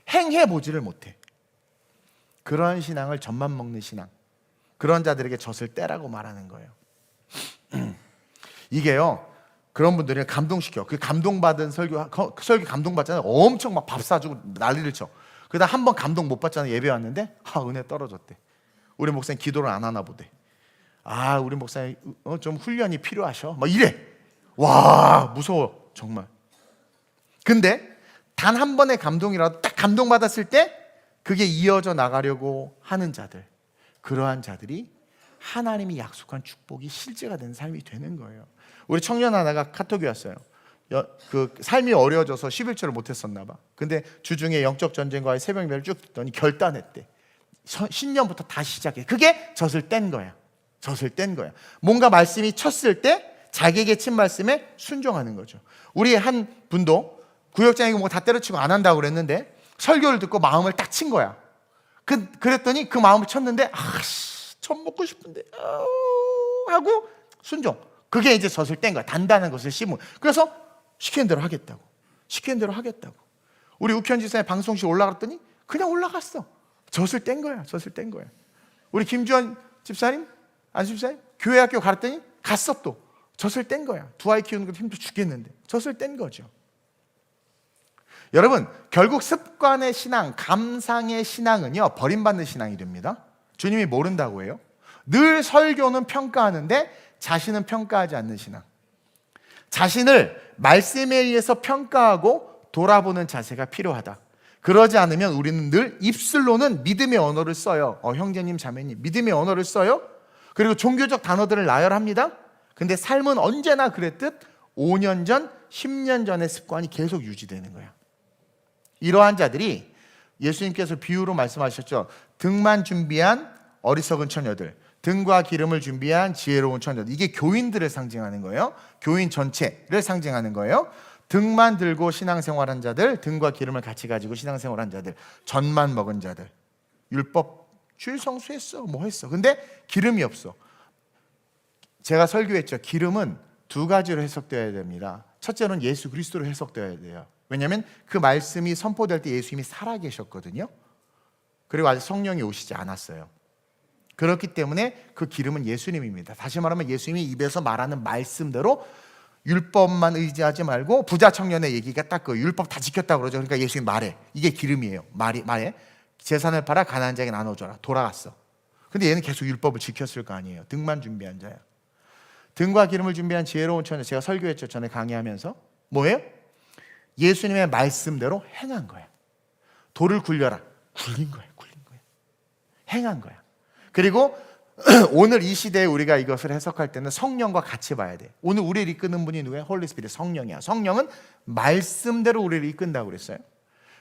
행해 보지를 못해. 그런 신앙을 젖만 먹는 신앙, 그런 자들에게 젖을 떼라고 말하는 거예요. 이게요, 그런 분들이 감동시켜. 그 감동받은 설교 감동받잖아요. 엄청 막 밥 사주고 난리를 쳐. 그러다 한 번 감동 못 받잖아요. 예배 왔는데 은혜 떨어졌대. 우리 목사님 기도를 안 하나 보대. 우리 목사님 좀 훈련이 필요하셔. 막 이래. 와, 무서워 정말. 근데 단 한 번의 감동이라도 딱 감동받았을 때 그게 이어져 나가려고 하는 자들, 그러한 자들이 하나님이 약속한 축복이 실제가 되는 삶이 되는 거예요. 우리 청년 하나가 카톡이 왔어요. 그 삶이 어려워져서 11조를 못했었나 봐. 근데 주중에 영적 전쟁과의 새벽별을 쭉 듣더니 결단했대. 신년부터 다시 시작해. 그게 젖을 뗀 거야. 젖을 뗀 거야. 뭔가 말씀이 쳤을 때 자기에게 친 말씀에 순종하는 거죠. 우리 한 분도 구역장이고 뭐 다 때려치고 안 한다고 그랬는데 설교를 듣고 마음을 딱 친 거야. 그랬더니 그 마음을 쳤는데 젖 먹고 싶은데 하고 순종. 그게 이제 젖을 뗀 거야. 단단한 것을 심은. 그래서 시키는 대로 하겠다고. 시키는 대로 하겠다고. 우리 우현 지사의 방송실 올라갔더니 그냥 올라갔어. 젖을 뗀 거야. 젖을 뗀 거야. 우리 김주환 집사님, 안수 집사님 교회 학교 갔더니 갔어 또. 젖을 뗀 거야. 두 아이 키우는 것도 힘들어 죽겠는데 젖을 뗀 거죠. 여러분, 결국 습관의 신앙, 감상의 신앙은요, 버림받는 신앙이 됩니다. 주님이 모른다고 해요. 늘 설교는 평가하는데 자신은 평가하지 않는 신앙. 자신을 말씀에 의해서 평가하고 돌아보는 자세가 필요하다. 그러지 않으면 우리는 늘 입술로는 믿음의 언어를 써요. 형제님, 자매님, 믿음의 언어를 써요. 그리고 종교적 단어들을 나열합니다. 근데 삶은 언제나 그랬듯 5년 전, 10년 전의 습관이 계속 유지되는 거야. 이러한 자들이 예수님께서 비유로 말씀하셨죠. 등만 준비한 어리석은 처녀들, 등과 기름을 준비한 지혜로운 처녀들. 이게 교인들을 상징하는 거예요. 교인 전체를 상징하는 거예요. 등만 들고 신앙생활한 자들, 등과 기름을 같이 가지고 신앙생활한 자들, 젖만 먹은 자들. 율법 주일 성수했어, 뭐 했어. 근데 기름이 없어. 제가 설교했죠. 기름은 두 가지로 해석되어야 됩니다. 첫째는 예수 그리스도로 해석되어야 돼요. 왜냐하면 그 말씀이 선포될 때 예수님이 살아계셨거든요. 그리고 아직 성령이 오시지 않았어요. 그렇기 때문에 그 기름은 예수님입니다. 다시 말하면 예수님이 입에서 말하는 말씀대로 율법만 의지하지 말고 부자 청년의 얘기가 딱 그 율법 다 지켰다고 그러죠. 그러니까 예수님 말해. 이게 기름이에요. 말해. 재산을 팔아 가난한 자에게 나눠줘라. 돌아갔어. 근데 얘는 계속 율법을 지켰을 거 아니에요. 등만 준비한 자야. 등과 기름을 준비한 지혜로운 처녀. 제가 설교했죠. 전에 강의하면서. 뭐예요? 예수님의 말씀대로 행한 거야. 돌을 굴려라. 굴린 거야. 행한 거야. 그리고 오늘 이 시대에 우리가 이것을 해석할 때는 성령과 같이 봐야 돼. 오늘 우리를 이끄는 분이 누구야? 홀리 스피릿, 성령이야. 성령은 말씀대로 우리를 이끈다고 그랬어요.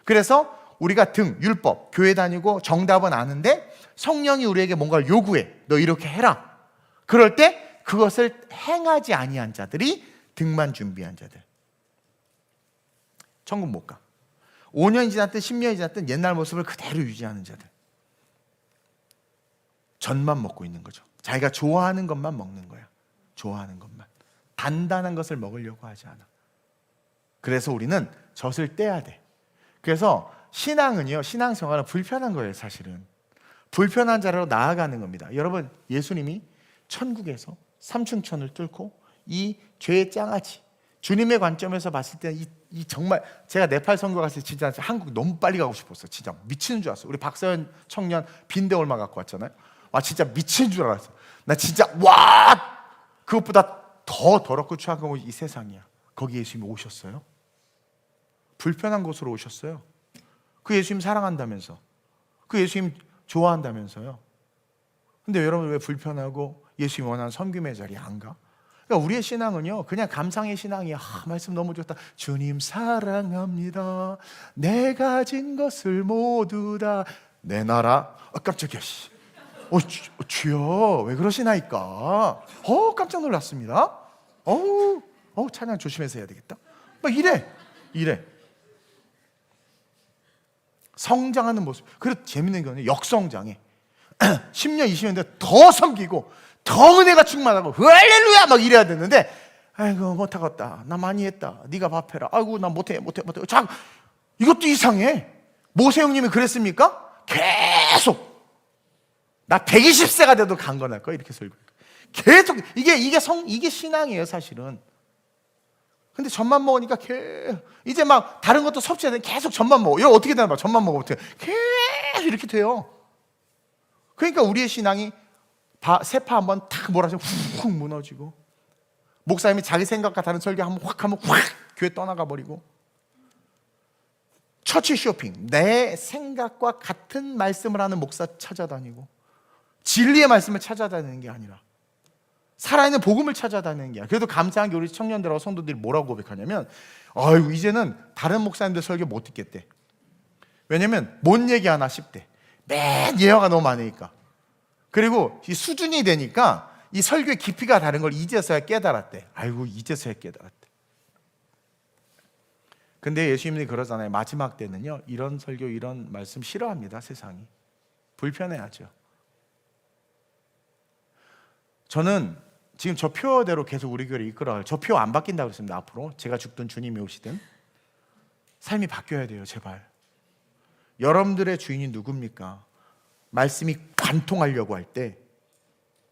그래서 우리가 율법, 교회 다니고 정답은 아는데 성령이 우리에게 뭔가를 요구해. 너 이렇게 해라. 그럴 때 그것을 행하지 아니한 자들이 등만 준비한 자들. 천국 못 가. 5년이 지났든 10년이 지났든 옛날 모습을 그대로 유지하는 자들. 젖만 먹고 있는 거죠. 자기가 좋아하는 것만 먹는 거야. 좋아하는 것만. 단단한 것을 먹으려고 하지 않아. 그래서 우리는 젖을 떼야 돼. 그래서 신앙은요, 신앙생활은 불편한 거예요, 사실은. 불편한 자리로 나아가는 겁니다. 여러분, 예수님이 천국에서 삼층천을 뚫고 이 죄의 짱아지, 주님의 관점에서 봤을 때는 이 정말, 제가 네팔 선교 갔을 때 진짜 한국 너무 빨리 가고 싶었어. 진짜 미치는 줄 알았어. 우리 박서연 청년 빈대 얼마 갖고 왔잖아요. 와, 진짜 미친 줄 알았어. 나 진짜 그것보다 더 더럽고 추악한 곳이 이 세상이야. 거기 예수님이 오셨어요. 불편한 곳으로 오셨어요. 그 예수님 사랑한다면서, 그 예수님 좋아한다면서요. 근데 여러분 왜 불편하고 예수님이 원하는 섬김의 자리에 안 가? 그러니까 우리의 신앙은요, 그냥 감상의 신앙이야. 말씀 너무 좋다. 주님 사랑합니다. 내 가진 것을 모두 다 내 나라. 깜짝이야. 주여, 왜 그러시나이까? 깜짝 놀랐습니다. 찬양 조심해서 해야 되겠다. 막 이래. 성장하는 모습. 그리고 재밌는 거는 역성장해. 10년, 20년 돼 더 섬기고 더 은혜가 충만하고 할렐루야 막 이래야 되는데, 아이고 못하겠다. 나 많이 했다. 네가 밥해라. 아이고 나 못해. 자, 이것도 이상해. 모세 형님이 그랬습니까? 계속 나 120세가 돼도 강건할 거야 이렇게 설교. 계속 이게 신앙이에요 사실은. 근데 젖만 먹으니까 이제 막 다른 것도 섭취해야 돼. 계속 젖만 먹어. 이거 어떻게 되나 봐. 젖만 먹으면 어떻게 계속 이렇게 돼요. 그러니까 우리의 신앙이 세파 한번 탁 몰아서 훅 무너지고, 목사님이 자기 생각과 다른 설교 한번 확 하면 확 교회 떠나가 버리고, 처치 쇼핑, 내 생각과 같은 말씀을 하는 목사 찾아다니고, 진리의 말씀을 찾아다니는 게 아니라 살아있는 복음을 찾아다니는 게 아니라. 그래도 감사한 게 우리 청년들하고 성도들이 뭐라고 고백하냐면, 아유 이제는 다른 목사님들 설교 못 듣겠대. 왜냐면 뭔 얘기 하나 싶대. 맨 예화가 너무 많으니까. 그리고 이 수준이 되니까 이 설교의 깊이가 다른 걸 이제서야 깨달았대. 아이고 이제서야 깨달았대. 근데 예수님이 그러잖아요. 마지막 때는요, 이런 설교 이런 말씀 싫어합니다. 세상이 불편해하죠. 저는 지금 저 표대로 계속 우리 교회를 이끌어갈, 저 표 안 바뀐다고 그랬습니다. 앞으로 제가 죽든 주님이 오시든 삶이 바뀌어야 돼요. 제발. 여러분들의 주인이 누굽니까? 말씀이 관통하려고 할 때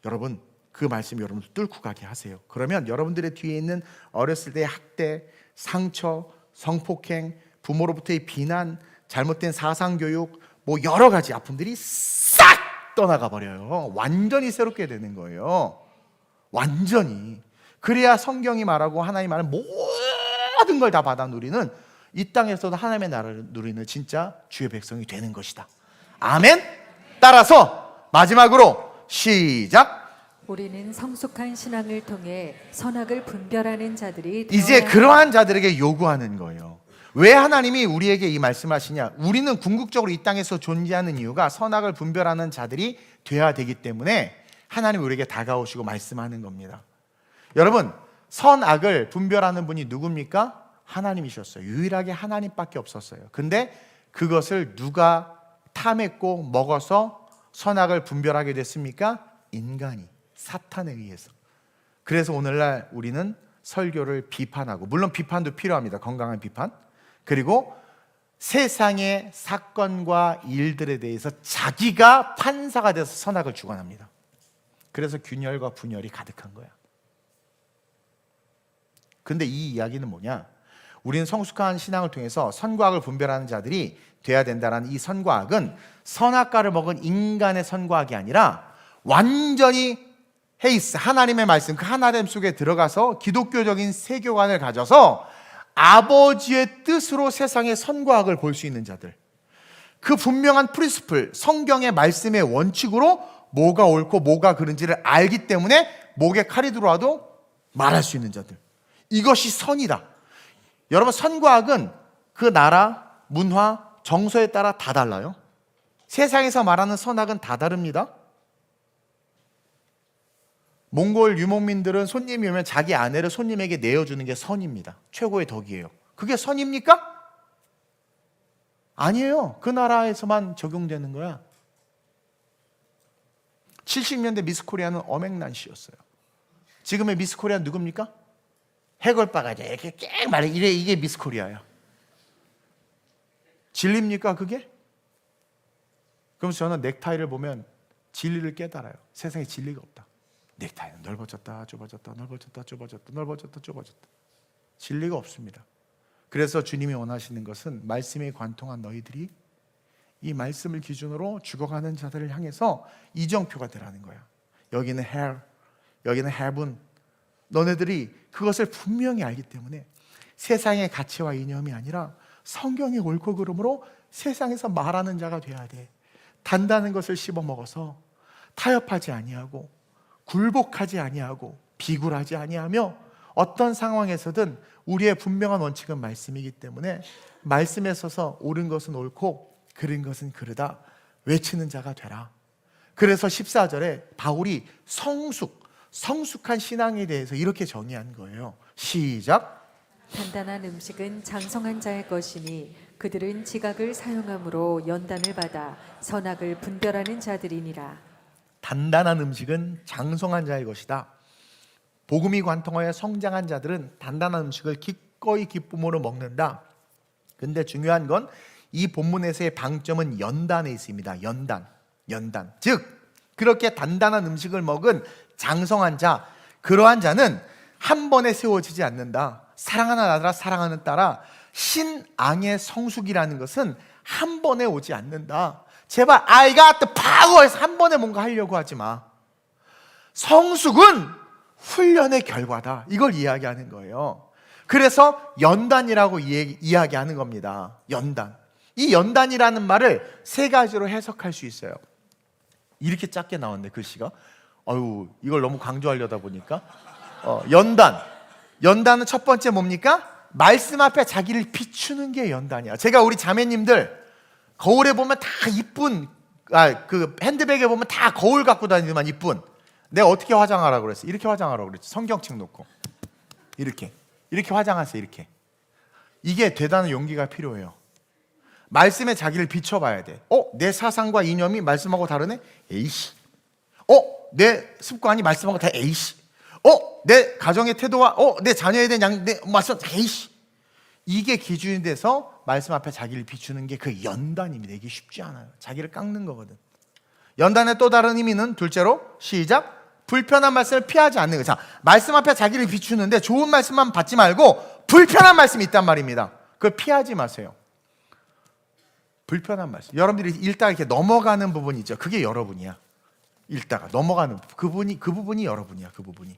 여러분 그 말씀 여러분 뚫고 가게 하세요. 그러면 여러분들의 뒤에 있는 어렸을 때의 학대, 상처, 성폭행, 부모로부터의 비난, 잘못된 사상교육, 뭐 여러 가지 아픔들이 싹 떠나가 버려요. 완전히 새롭게 되는 거예요. 완전히. 그래야 성경이 말하고 하나님 말은 모든 걸 다 받아 누리는, 이 땅에서도 하나님의 나라를 누리는 진짜 주의 백성이 되는 것이다. 아멘. 따라서 마지막으로 시작. 우리는 성숙한 신앙을 통해 선악을 분별하는 자들이 이제 그러한 자들에게 요구하는 거예요. 왜 하나님이 우리에게 이 말씀을 하시냐? 우리는 궁극적으로 이 땅에서 존재하는 이유가 선악을 분별하는 자들이 되어야 되기 때문에 하나님이 우리에게 다가오시고 말씀하는 겁니다. 여러분, 선악을 분별하는 분이 누굽니까? 하나님이셨어요. 유일하게 하나님밖에 없었어요. 근데 그것을 누가 탐했고 먹어서 선악을 분별하게 됐습니까? 인간이, 사탄에 의해서. 그래서 오늘날 우리는 설교를 비판하고, 물론 비판도 필요합니다. 건강한 비판. 그리고 세상의 사건과 일들에 대해서 자기가 판사가 돼서 선악을 주관합니다. 그래서 균열과 분열이 가득한 거야. 근데 이 이야기는 뭐냐? 우리는 성숙한 신앙을 통해서 선과 악을 분별하는 자들이 돼야 된다는 이 선과 악은 선악과를 먹은 인간의 선과 악이 아니라 완전히 헤이스, 하나님의 말씀, 그 하나됨 속에 들어가서 기독교적인 세계관을 가져서 아버지의 뜻으로 세상의 선과 악을 볼 수 있는 자들, 그 분명한 프린시플, 성경의 말씀의 원칙으로 뭐가 옳고 뭐가 그른지를 알기 때문에 목에 칼이 들어와도 말할 수 있는 자들, 이것이 선이다. 여러분, 선과 악은 그 나라, 문화, 정서에 따라 다 달라요. 세상에서 말하는 선악은 다 다릅니다. 몽골 유목민들은 손님이 오면 자기 아내를 손님에게 내어주는 게 선입니다. 최고의 덕이에요. 그게 선입니까? 아니에요. 그 나라에서만 적용되는 거야. 70년대 미스코리아는 어맹난시였어요. 지금의 미스코리아는 누굽니까? 해골바가지 이렇게 깽 말해. 이게 미스코리아야. 진리입니까 그게? 그럼 저는 넥타이를 보면 진리를 깨달아요. 세상에 진리가 없다. 넥타이는 넓어졌다 좁아졌다, 넓어졌다 좁아졌다, 넓어졌다 좁아졌다. 진리가 없습니다. 그래서 주님이 원하시는 것은 말씀에 관통한 너희들이 이 말씀을 기준으로 죽어가는 자들을 향해서 이정표가 되라는 거야. 여기는 hell, 여기는 heaven. 너네들이 그것을 분명히 알기 때문에 세상의 가치와 이념이 아니라 성경의 옳고 그름으로 세상에서 말하는 자가 돼야 돼. 단다는 것을 씹어 먹어서 타협하지 아니하고 굴복하지 아니하고 비굴하지 아니하며 어떤 상황에서든 우리의 분명한 원칙은 말씀이기 때문에 말씀에 서서 옳은 것은 옳고 그른 것은 그르다 외치는 자가 되라. 그래서 14절에 바울이 성숙한 신앙에 대해서 이렇게 정의한 거예요. 시작. 단단한 음식은 장성한 자의 것이니 그들은 지각을 사용함으로 연단을 받아 선악을 분별하는 자들이니라. 단단한 음식은 장성한 자의 것이다. 복음이 관통하여 성장한 자들은 단단한 음식을 기꺼이 기쁨으로 먹는다. 근데 중요한 건 이 본문에서의 방점은 연단에 있습니다. 연단. 즉 그렇게 단단한 음식을 먹은 장성한 자, 그러한 자는 한 번에 세워지지 않는다. 사랑하는 아들아 사랑하는 딸아, 신앙의 성숙이라는 것은 한 번에 오지 않는다. 제발 I got the power에서 한 번에 뭔가 하려고 하지 마. 성숙은 훈련의 결과다. 이걸 이야기하는 거예요. 그래서 연단이라고 이야기하는 겁니다. 연단. 이 연단이라는 말을 세 가지로 해석할 수 있어요. 이렇게 작게 나왔네 글씨가. 이걸 너무 강조하려다 보니까 연단은 첫 번째 뭡니까? 말씀 앞에 자기를 비추는 게 연단이야. 제가 우리 자매님들 거울에 보면 다 이쁜 그 핸드백에 보면 다 거울 갖고 다니지만 이쁜. 내가 어떻게 화장하라고 그랬어? 이렇게 화장하라고 그랬지. 성경책 놓고 이렇게 화장하세요. 이렇게. 이게 대단한 용기가 필요해요. 말씀에 자기를 비춰봐야 돼. 내 사상과 이념이 말씀하고 다르네? 에이씨. 내 습관이 말씀하고 다 에이씨. 내 가정의 태도와 내 자녀에 대한 내 말씀 에이씨. 이게 기준이 돼서 말씀 앞에 자기를 비추는 게 그 연단입니다. 이게 쉽지 않아요. 자기를 깎는 거거든. 연단의 또 다른 의미는 둘째로 시작. 불편한 말씀을 피하지 않는 거. 자, 말씀 앞에 자기를 비추는데 좋은 말씀만 받지 말고 불편한 말씀이 있단 말입니다. 그걸 피하지 마세요. 불편한 말씀. 여러분들이 읽다가 이렇게 넘어가는 부분이 있죠. 그게 여러분이야. 읽다가 넘어가는 그 부분이 여러분이야. 그 부분이.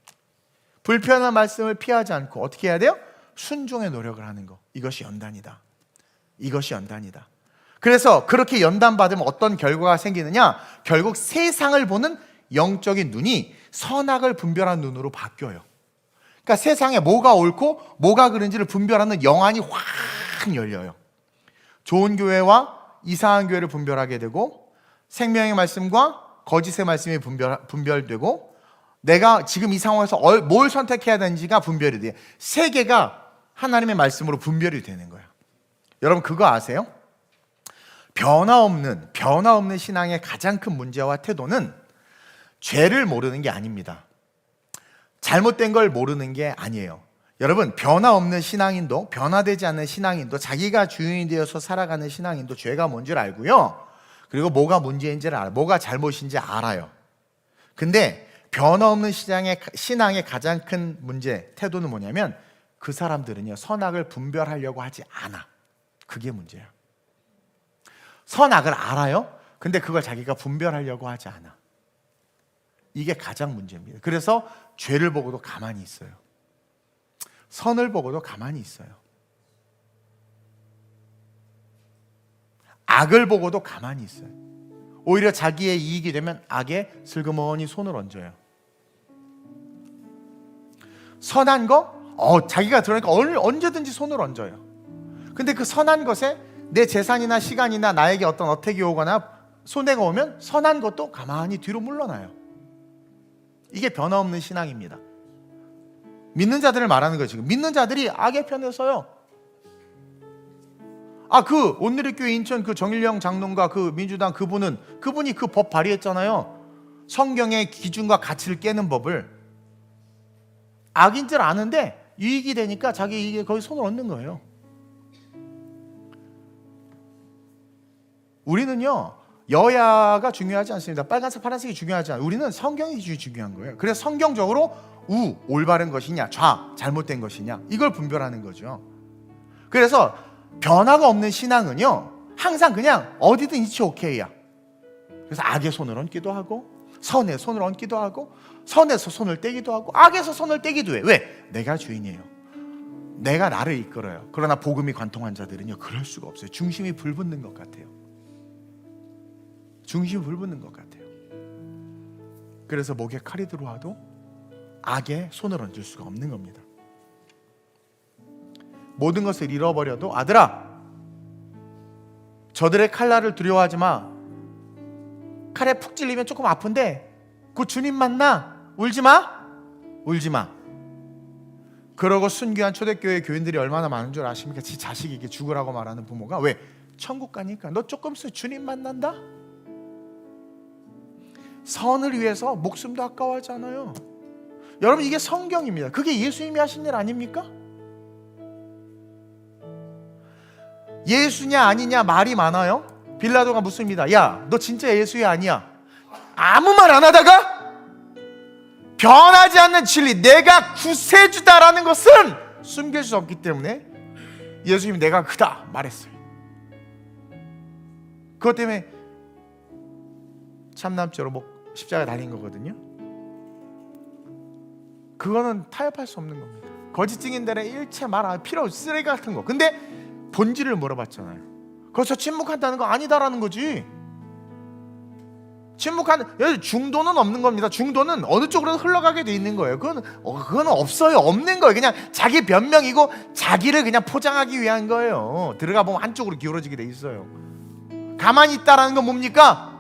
불편한 말씀을 피하지 않고 어떻게 해야 돼요? 순종의 노력을 하는 거. 이것이 연단이다. 그래서 그렇게 연단받으면 어떤 결과가 생기느냐? 결국 세상을 보는 영적인 눈이 선악을 분별하는 눈으로 바뀌어요. 그러니까 세상에 뭐가 옳고 뭐가 그른지를 분별하는 영안이 확 열려요. 좋은 교회와 이상한 교회를 분별하게 되고 생명의 말씀과 거짓의 말씀이 분별되고 내가 지금 이 상황에서 뭘 선택해야 되는지가 분별이 돼요. 세 개가 하나님의 말씀으로 분별이 되는 거예요. 여러분 그거 아세요? 변화 없는 신앙의 가장 큰 문제와 태도는 죄를 모르는 게 아닙니다. 잘못된 걸 모르는 게 아니에요. 여러분 변화 없는 신앙인도, 변화되지 않는 신앙인도, 자기가 주인이 되어서 살아가는 신앙인도 죄가 뭔지를 알고요. 그리고 뭐가 문제인지를 알아요. 뭐가 잘못인지 알아요. 근데 변화 없는 신앙의 가장 큰 문제, 태도는 뭐냐면 그 사람들은요 선악을 분별하려고 하지 않아. 그게 문제야. 선악을 알아요. 근데 그걸 자기가 분별하려고 하지 않아. 이게 가장 문제입니다. 그래서 죄를 보고도 가만히 있어요. 선을 보고도 가만히 있어요. 악을 보고도 가만히 있어요. 오히려 자기의 이익이 되면 악에 슬그머니 손을 얹어요. 선한 거? 자기가 들으니까 언제든지 손을 얹어요. 근데 그 선한 것에 내 재산이나 시간이나 나에게 어떤 어택이 오거나 손해가 오면 선한 것도 가만히 뒤로 물러나요. 이게 변화없는 신앙입니다. 믿는 자들을 말하는 거예요. 지금 믿는 자들이 악의 편에 서요. 그 온누리교회 인천 그 정일영 장로가 그 민주당 그분이 그 법 발의했잖아요. 성경의 기준과 가치를 깨는 법을. 악인 줄 아는데 유익이 되니까 자기 이익에 거기 손을 얹는 거예요. 우리는요 여야가 중요하지 않습니다. 빨간색 파란색이 중요하지 않아요. 우리는 성경의 기준이 중요한 거예요. 그래서 성경적으로 올바른 것이냐 좌 잘못된 것이냐 이걸 분별하는 거죠. 그래서 변화가 없는 신앙은요 항상 그냥 어디든 이치 오케이야. 그래서 악의 손을 얹기도 하고 선의 손을 얹기도 하고 선에서 손을 떼기도 하고 악에서 손을 떼기도 해. 왜? 내가 주인이에요. 내가 나를 이끌어요. 그러나 복음이 관통한 자들은요 그럴 수가 없어요. 중심이 불붙는 것 같아요. 그래서 목에 칼이 들어와도 악에 손을 얹을 수가 없는 겁니다. 모든 것을 잃어버려도 아들아, 저들의 칼날을 두려워하지 마. 칼에 푹 찔리면 조금 아픈데 그 주님 만나. 울지 마. 울지 마. 그러고 순교한 초대교회 교인들이 얼마나 많은 줄 아십니까? 지 자식에게 죽으라고 말하는 부모가. 왜? 천국 가니까 너 조금 있으면 주님 만난다. 선을 위해서 목숨도 아까워하지 않아요. 여러분, 이게 성경입니다. 그게 예수님이 하신 일 아닙니까? 예수냐 아니냐 말이 많아요. 빌라도가 묻습니다. 야, 너 진짜 예수야 아니야? 아무 말 안 하다가 변하지 않는 진리, 내가 구세주다라는 것은 숨길 수 없기 때문에 예수님이 내가 그다 말했어요. 그것 때문에 참남죄로 십자가에 달린 거거든요. 그거는 타협할 수 없는 겁니다. 거짓 증인들의 일체 말 필요 없이 쓰레기 같은 거. 근데 본질을 물어봤잖아요. 그래서 침묵한다는 거 아니다라는 거지. 침묵하는, 중도는 없는 겁니다. 중도는 어느 쪽으로 흘러가게 돼 있는 거예요. 그건 없어요. 없는 거예요. 그냥 자기 변명이고 자기를 그냥 포장하기 위한 거예요. 들어가 보면 한쪽으로 기울어지게 돼 있어요. 가만히 있다라는 건 뭡니까?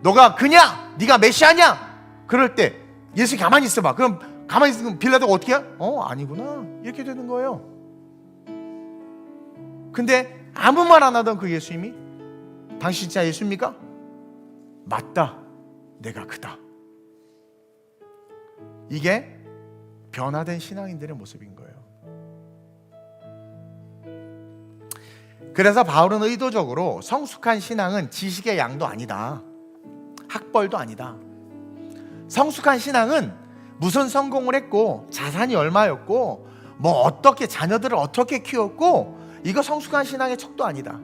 너가 그냐? 네가 메시아냐? 그럴 때 예수 가만히 있어봐. 그럼 가만히 있으면 빌라도가 어떻게 해? 아니구나. 이렇게 되는 거예요. 근데 아무 말 안 하던 그 예수님이 당신 진짜 예수입니까? 맞다. 내가 그다. 이게 변화된 신앙인들의 모습인 거예요. 그래서 바울은 의도적으로 성숙한 신앙은 지식의 양도 아니다. 학벌도 아니다. 성숙한 신앙은 무슨 성공을 했고 자산이 얼마였고 뭐 어떻게 자녀들을 어떻게 키웠고 이거 성숙한 신앙의 척도 아니다.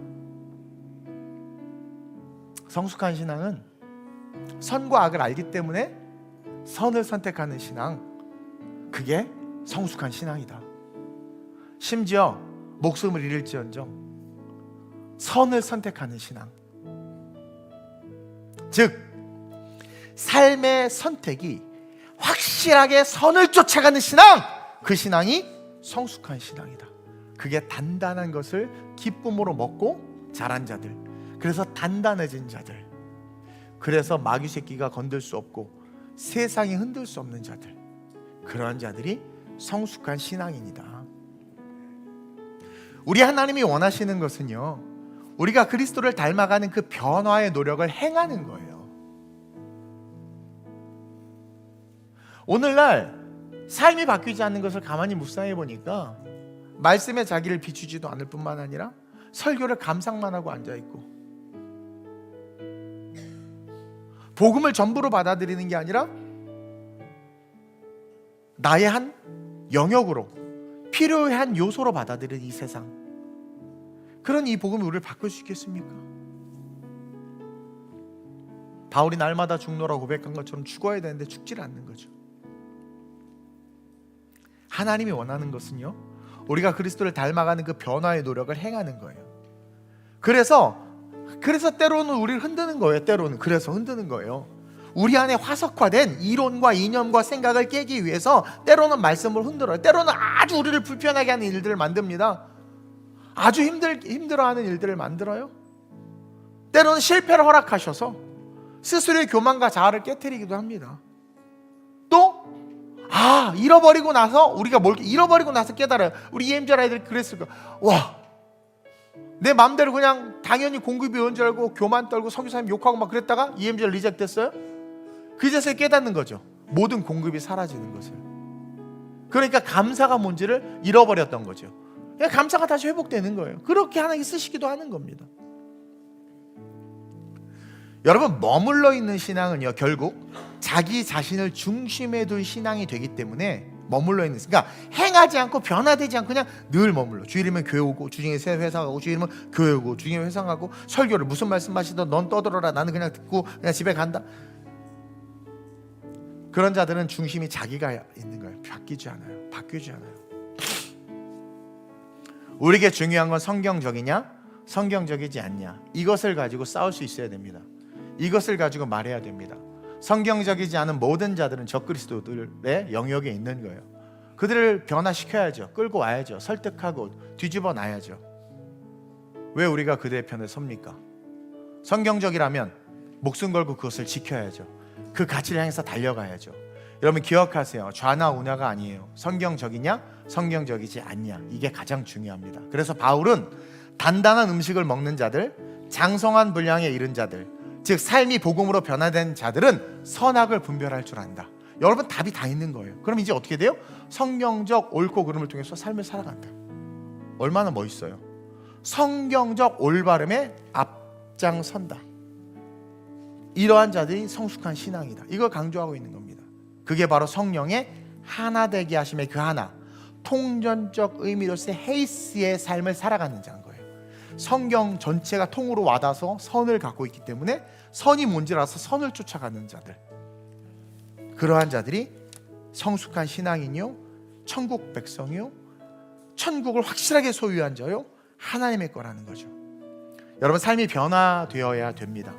성숙한 신앙은 선과 악을 알기 때문에 선을 선택하는 신앙, 그게 성숙한 신앙이다. 심지어 목숨을 잃을지언정 선을 선택하는 신앙, 즉 삶의 선택이 확실하게 선을 쫓아가는 신앙, 그 신앙이 성숙한 신앙이다. 그게 단단한 것을 기쁨으로 먹고 자란 자들, 그래서 단단해진 자들, 그래서 마귀 새끼가 건들 수 없고 세상이 흔들 수 없는 자들, 그러한 자들이 성숙한 신앙인이다. 우리 하나님이 원하시는 것은요, 우리가 그리스도를 닮아가는 그 변화의 노력을 행하는 거예요. 오늘날 삶이 바뀌지 않는 것을 가만히 묵상해 보니까 말씀에 자기를 비추지도 않을 뿐만 아니라 설교를 감상만 하고 앉아있고, 복음을 전부로 받아들이는 게 아니라 나의 한 영역으로, 필요한 요소로 받아들이는 이 세상, 그런 이 복음이 우리를 바꿀 수 있겠습니까? 바울이 날마다 죽노라고 고백한 것처럼 죽어야 되는데 죽지를 않는 거죠. 하나님이 원하는 것은요, 우리가 그리스도를 닮아가는 그 변화의 노력을 행하는 거예요. 그래서 때로는 우리를 흔드는 거예요. 때로는 그래서 흔드는 거예요. 우리 안에 화석화된 이론과 이념과 생각을 깨기 위해서 때로는 말씀을 흔들어요. 때로는 아주 우리를 불편하게 하는 일들을 만듭니다. 아주 힘들어하는 일들을 만들어요. 때로는 실패를 허락하셔서 스스로의 교만과 자아를 깨트리기도 합니다. 또 잃어버리고 나서 우리가 뭘 잃어버리고 나서 깨달아요. 우리 EMJ 아이들이 그랬을 거야. 와, 내 마음대로 그냥 당연히 공급이 온 줄 알고 교만 떨고 선교사님 욕하고 막 그랬다가 EMJ 리젝 됐어요. 그제서야 깨닫는 거죠. 모든 공급이 사라지는 것을. 그러니까 감사가 뭔지를 잃어버렸던 거죠. 그러니까 감사가 다시 회복되는 거예요. 그렇게 하나님이 쓰시기도 하는 겁니다. 여러분, 머물러 있는 신앙은요, 결국 자기 자신을 중심에 둘 신앙이 되기 때문에 머물러 있는, 그러니까 행하지 않고 변화되지 않고 그냥 늘 머물러. 주일이면 교회 오고, 주중에 회사 가고, 주일이면 교회 오고, 주중에 회사 가고, 설교를 무슨 말씀 하시든 넌 떠들어라, 나는 그냥 듣고 그냥 집에 간다. 그런 자들은 중심이 자기가 있는 거예요. 바뀌지 않아요. 우리에게 중요한 건 성경적이냐, 성경적이지 않냐, 이것을 가지고 싸울 수 있어야 됩니다. 이것을 가지고 말해야 됩니다. 성경적이지 않은 모든 자들은 적그리스도들의 영역에 있는 거예요. 그들을 변화시켜야죠. 끌고 와야죠. 설득하고 뒤집어 놔야죠. 왜 우리가 그들의 편에 섭니까? 성경적이라면 목숨 걸고 그것을 지켜야죠. 그 가치를 향해서 달려가야죠. 여러분 기억하세요. 좌나 우냐가 아니에요. 성경적이냐 성경적이지 않냐, 이게 가장 중요합니다. 그래서 바울은 단단한 음식을 먹는 자들, 장성한 분량에 이른 자들, 즉 삶이 복음으로 변화된 자들은 선악을 분별할 줄 안다. 여러분 답이 다 있는 거예요. 그럼 이제 어떻게 돼요? 성경적 옳고 그름을 통해서 삶을 살아간다. 얼마나 멋있어요. 성경적 올바름에 앞장선다. 이러한 자들이 성숙한 신앙이다. 이걸 강조하고 있는 겁니다. 그게 바로 성령의 하나 되게 하심의 그 하나, 통전적 의미로서의 헤이스의 삶을 살아가는 자인 거예요. 성경 전체가 통으로 와닿아서 선을 갖고 있기 때문에 선이 뭔지 알아서 선을 쫓아가는 자들, 그러한 자들이 성숙한 신앙인이요, 천국 백성이요, 천국을 확실하게 소유한 자요, 하나님의 거라는 거죠. 여러분 삶이 변화되어야 됩니다.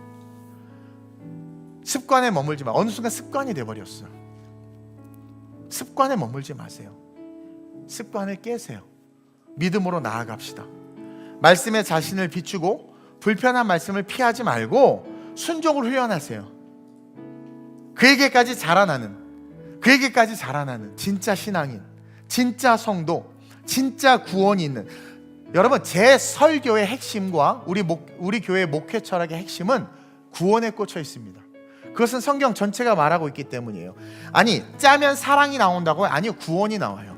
습관에 머물지 마. 어느 순간 습관이 돼버렸어. 습관에 머물지 마세요. 습관을 깨세요. 믿음으로 나아갑시다. 말씀에 자신을 비추고 불편한 말씀을 피하지 말고 순종을 훈련하세요. 그에게까지 자라나는 진짜 신앙인, 진짜 성도, 진짜 구원이 있는, 여러분 제 설교의 핵심과 우리 교회 목회 철학의 핵심은 구원에 꽂혀 있습니다. 그것은 성경 전체가 말하고 있기 때문이에요. 아니 짜면 사랑이 나온다고요? 아니요, 구원이 나와요.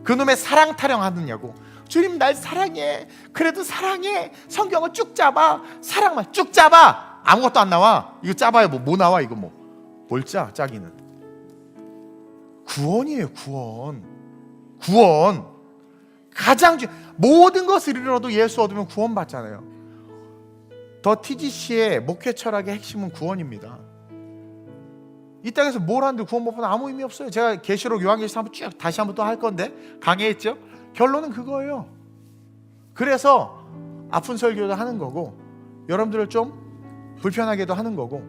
그놈의 사랑 타령 하느냐고. 주님 날 사랑해. 그래도 사랑해. 성경을 쭉 짜봐. 사랑만 쭉 짜봐. 아무것도 안 나와. 이거 짜봐요. 뭐 나와 이거 뭐. 뭘 짜? 짜기는. 구원이에요. 구원. 가장 모든 것을 잃어도 예수 얻으면 구원 받잖아요. 더 TGC의 목회 철학의 핵심은 구원입니다. 이 땅에서 뭘 하는데 구원 못 받으면 아무 의미 없어요. 제가 계시록 요한계시록 한번 쭉 다시 한번 또 할 건데 강의했죠. 결론은 그거예요. 그래서 아픈 설교도 하는 거고, 여러분들을 좀 불편하게도 하는 거고,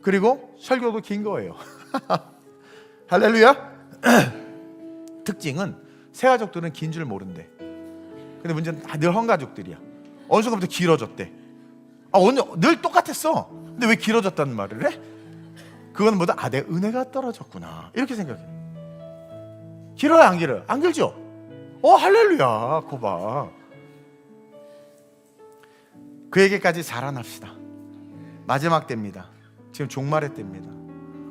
그리고 설교도 긴 거예요. 할렐루야. 특징은 새 가족들은 긴 줄 모른대. 근데 문제는 늘 헌가족들이야. 어느 순간부터 길어졌대. 늘 똑같았어. 근데 왜 길어졌다는 말을 해? 그건 뭐다? 내 은혜가 떨어졌구나, 이렇게 생각해. 길어요 안 길어요? 안 길죠? 할렐루야. 그거 봐. 그에게까지 자라납시다. 마지막 때입니다. 지금 종말의 때입니다.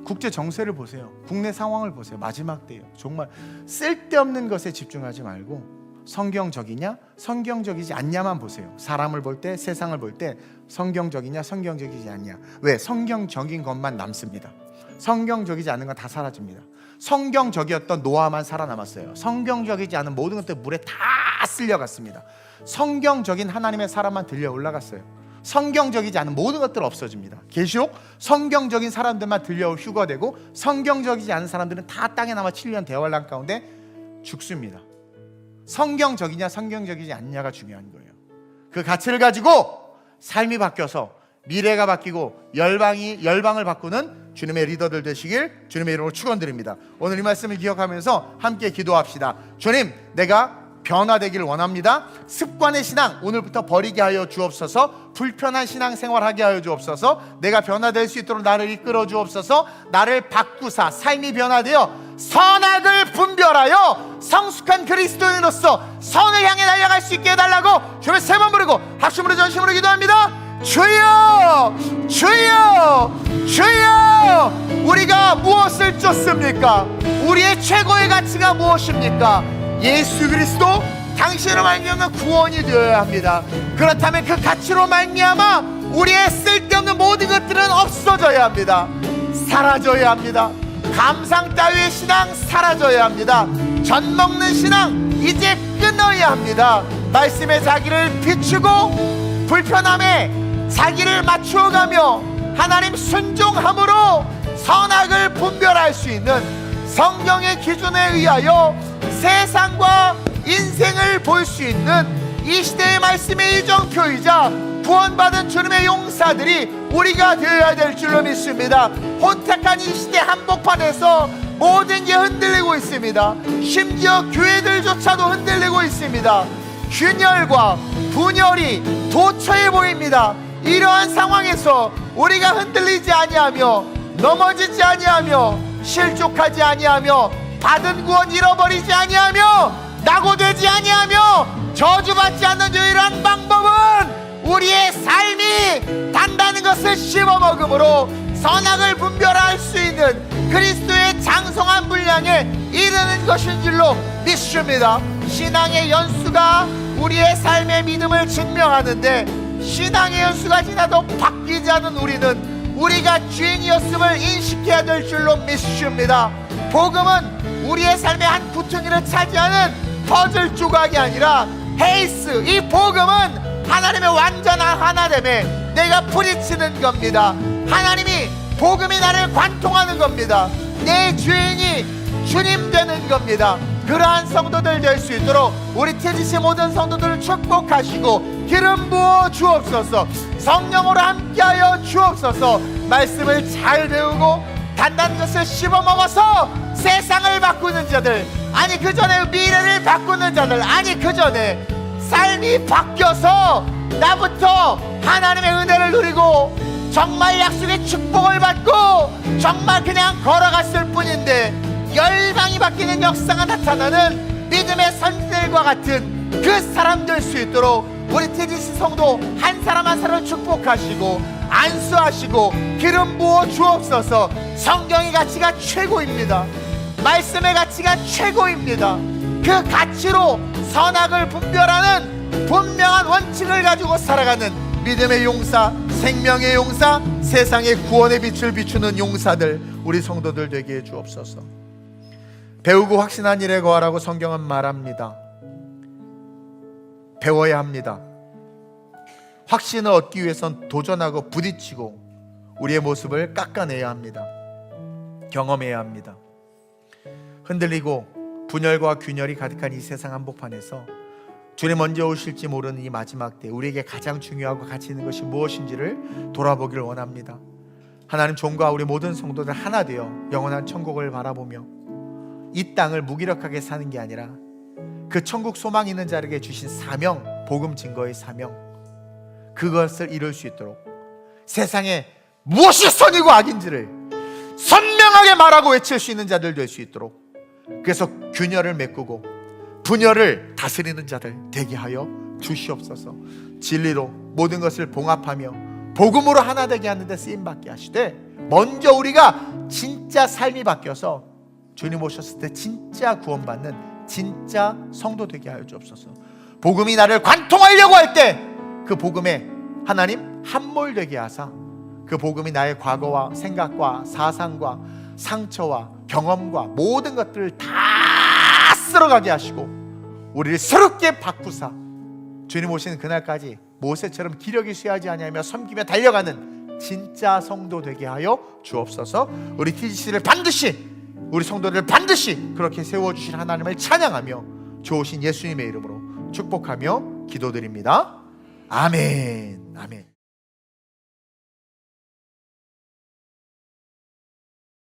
국제 정세를 보세요. 국내 상황을 보세요. 마지막 때예요. 정말 쓸데없는 것에 집중하지 말고 성경적이냐 성경적이지 않냐만 보세요. 사람을 볼 때, 세상을 볼 때 성경적이냐 성경적이지 않냐. 왜? 성경적인 것만 남습니다. 성경적이지 않은 건 다 사라집니다. 성경적이었던 노아만 살아남았어요. 성경적이지 않은 모든 것들 물에 다 쓸려갔습니다. 성경적인 하나님의 사람만 들려 올라갔어요. 성경적이지 않은 모든 것들 없어집니다. 계시록 성경적인 사람들만 들려올 휴가 되고, 성경적이지 않은 사람들은 다 땅에 남아 7년 대환란 가운데 죽습니다. 성경적이냐 성경적이지 않냐가 중요한 거예요. 그 가치를 가지고 삶이 바뀌어서 미래가 바뀌고 열방을 바꾸는 주님의 리더들 되시길 주님의 이름으로 축원드립니다. 오늘 이 말씀을 기억하면서 함께 기도합시다. 주님, 내가 변화되기를 원합니다. 습관의 신앙 오늘부터 버리게 하여 주옵소서. 불편한 신앙생활 하게 하여 주옵소서. 내가 변화될 수 있도록 나를 이끌어 주옵소서. 나를 바꾸사 삶이 변화되어 선악을 분별하여 성숙한 그리스도인으로서 선을 향해 달려갈 수 있게 해달라고 주님을 세 번 부르고 합심으로 전심으로 기도합니다. 주여, 주여, 주여. 우리가 무엇을 쫓습니까? 우리의 최고의 가치가 무엇입니까? 예수 그리스도, 당신으로 말미암아 구원이 되어야 합니다. 그렇다면 그 가치로 말미암아 우리의 쓸데없는 모든 것들은 없어져야 합니다. 사라져야 합니다. 감상 따위의 신앙 사라져야 합니다. 젖 먹는 신앙 이제 끊어야 합니다. 말씀에 자기를 비추고 불편함에 자기를 맞추어가며 하나님 순종함으로 선악을 분별할 수 있는 성경의 기준에 의하여 세상과 인생을 볼 수 있는 이 시대의 말씀의 이정표이자 구원받은 주님의 용사들이 우리가 되어야 될 줄로 믿습니다. 혼탁한 이 시대 한복판에서 모든 게 흔들리고 있습니다. 심지어 교회들조차도 흔들리고 있습니다. 균열과 분열이 도처에 보입니다. 이러한 상황에서 우리가 흔들리지 아니하며 넘어지지 아니하며 실족하지 아니하며 받은 구원 잃어버리지 아니하며 낙오되지 아니하며 저주받지 않는 유일한 방법은 우리의 삶이 단단한 것을 씹어먹음으로 선악을 분별할 수 있는 그리스도의 장성한 분량에 이르는 것인 줄로 믿습니다. 신앙의 연수가 우리의 삶의 믿음을 증명하는데, 신앙의 연수가 지나도 바뀌지 않은 우리는 우리가 죄인이었음을 인식해야 될 줄로 믿습니다. 복음은 우리의 삶의 한 구퉁이를 차지하는 퍼즐 조각이 아니라 헤이스, 이 복음은 하나님의 완전한 하나됨에 내가 부딪히는 겁니다. 하나님이, 복음이 나를 관통하는 겁니다. 내 죄인이 주님 되는 겁니다. 그러한 성도들 될 수 있도록 우리 TGC 모든 성도들을 축복하시고 기름 부어 주옵소서. 성령으로 함께하여 주옵소서. 말씀을 잘 배우고 단단한 것을 씹어먹어서 세상을 바꾸는 자들, 아니 그 전에 미래를 바꾸는 자들, 아니 그 전에 삶이 바뀌어서 나부터 하나님의 은혜를 누리고 정말 약속의 축복을 받고 정말 그냥 걸어갔을 뿐인데 열방이 바뀌는 역사가 나타나는 믿음의 선지들과 같은 그 사람 될 수 있도록 우리 TGC 성도 한 사람 한 사람을 축복하시고 안수하시고 기름 부어 주옵소서. 성경의 가치가 최고입니다. 말씀의 가치가 최고입니다. 그 가치로 선악을 분별하는 분명한 원칙을 가지고 살아가는 믿음의 용사, 생명의 용사, 세상의 구원의 빛을 비추는 용사들, 우리 성도들 되게 해 주옵소서. 배우고 확신한 일에 거하라고 성경은 말합니다. 배워야 합니다. 확신을 얻기 위해선 도전하고 부딪히고 우리의 모습을 깎아내야 합니다. 경험해야 합니다. 흔들리고 분열과 균열이 가득한 이 세상 한복판에서 주님 언제 오실지 모르는 이 마지막 때 우리에게 가장 중요하고 가치 있는 것이 무엇인지를 돌아보기를 원합니다. 하나님 종과 우리 모든 성도들 하나 되어 영원한 천국을 바라보며 이 땅을 무기력하게 사는 게 아니라 그 천국 소망 있는 자에게 주신 사명, 복음 증거의 사명, 그것을 이룰 수 있도록 세상에 무엇이 선이고 악인지를 선명하게 말하고 외칠 수 있는 자들 될 수 있도록, 그래서 균열을 메꾸고 분열을 다스리는 자들 되게 하여 주시옵소서. 진리로 모든 것을 봉합하며 복음으로 하나 되게 하는 데 쓰임받게 하시되, 먼저 우리가 진짜 삶이 바뀌어서 주님 오셨을 때 진짜 구원받는 진짜 성도 되게 하여 주옵소서. 복음이 나를 관통하려고 할 때 그 복음에 하나님 함몰되게 하사 그 복음이 나의 과거와 생각과 사상과 상처와 경험과 모든 것들을 다 쓸어가게 하시고 우리를 새롭게 바꾸사 주님 오시는 그날까지 모세처럼 기력이 쇠하지 아니하며 섬기며 달려가는 진짜 성도 되게 하여 주옵소서. 우리 TGC를 반드시, 우리 성도들을 반드시 그렇게 세워주신 하나님을 찬양하며 좋으신 예수님의 이름으로 축복하며 기도드립니다. 아멘. 아멘.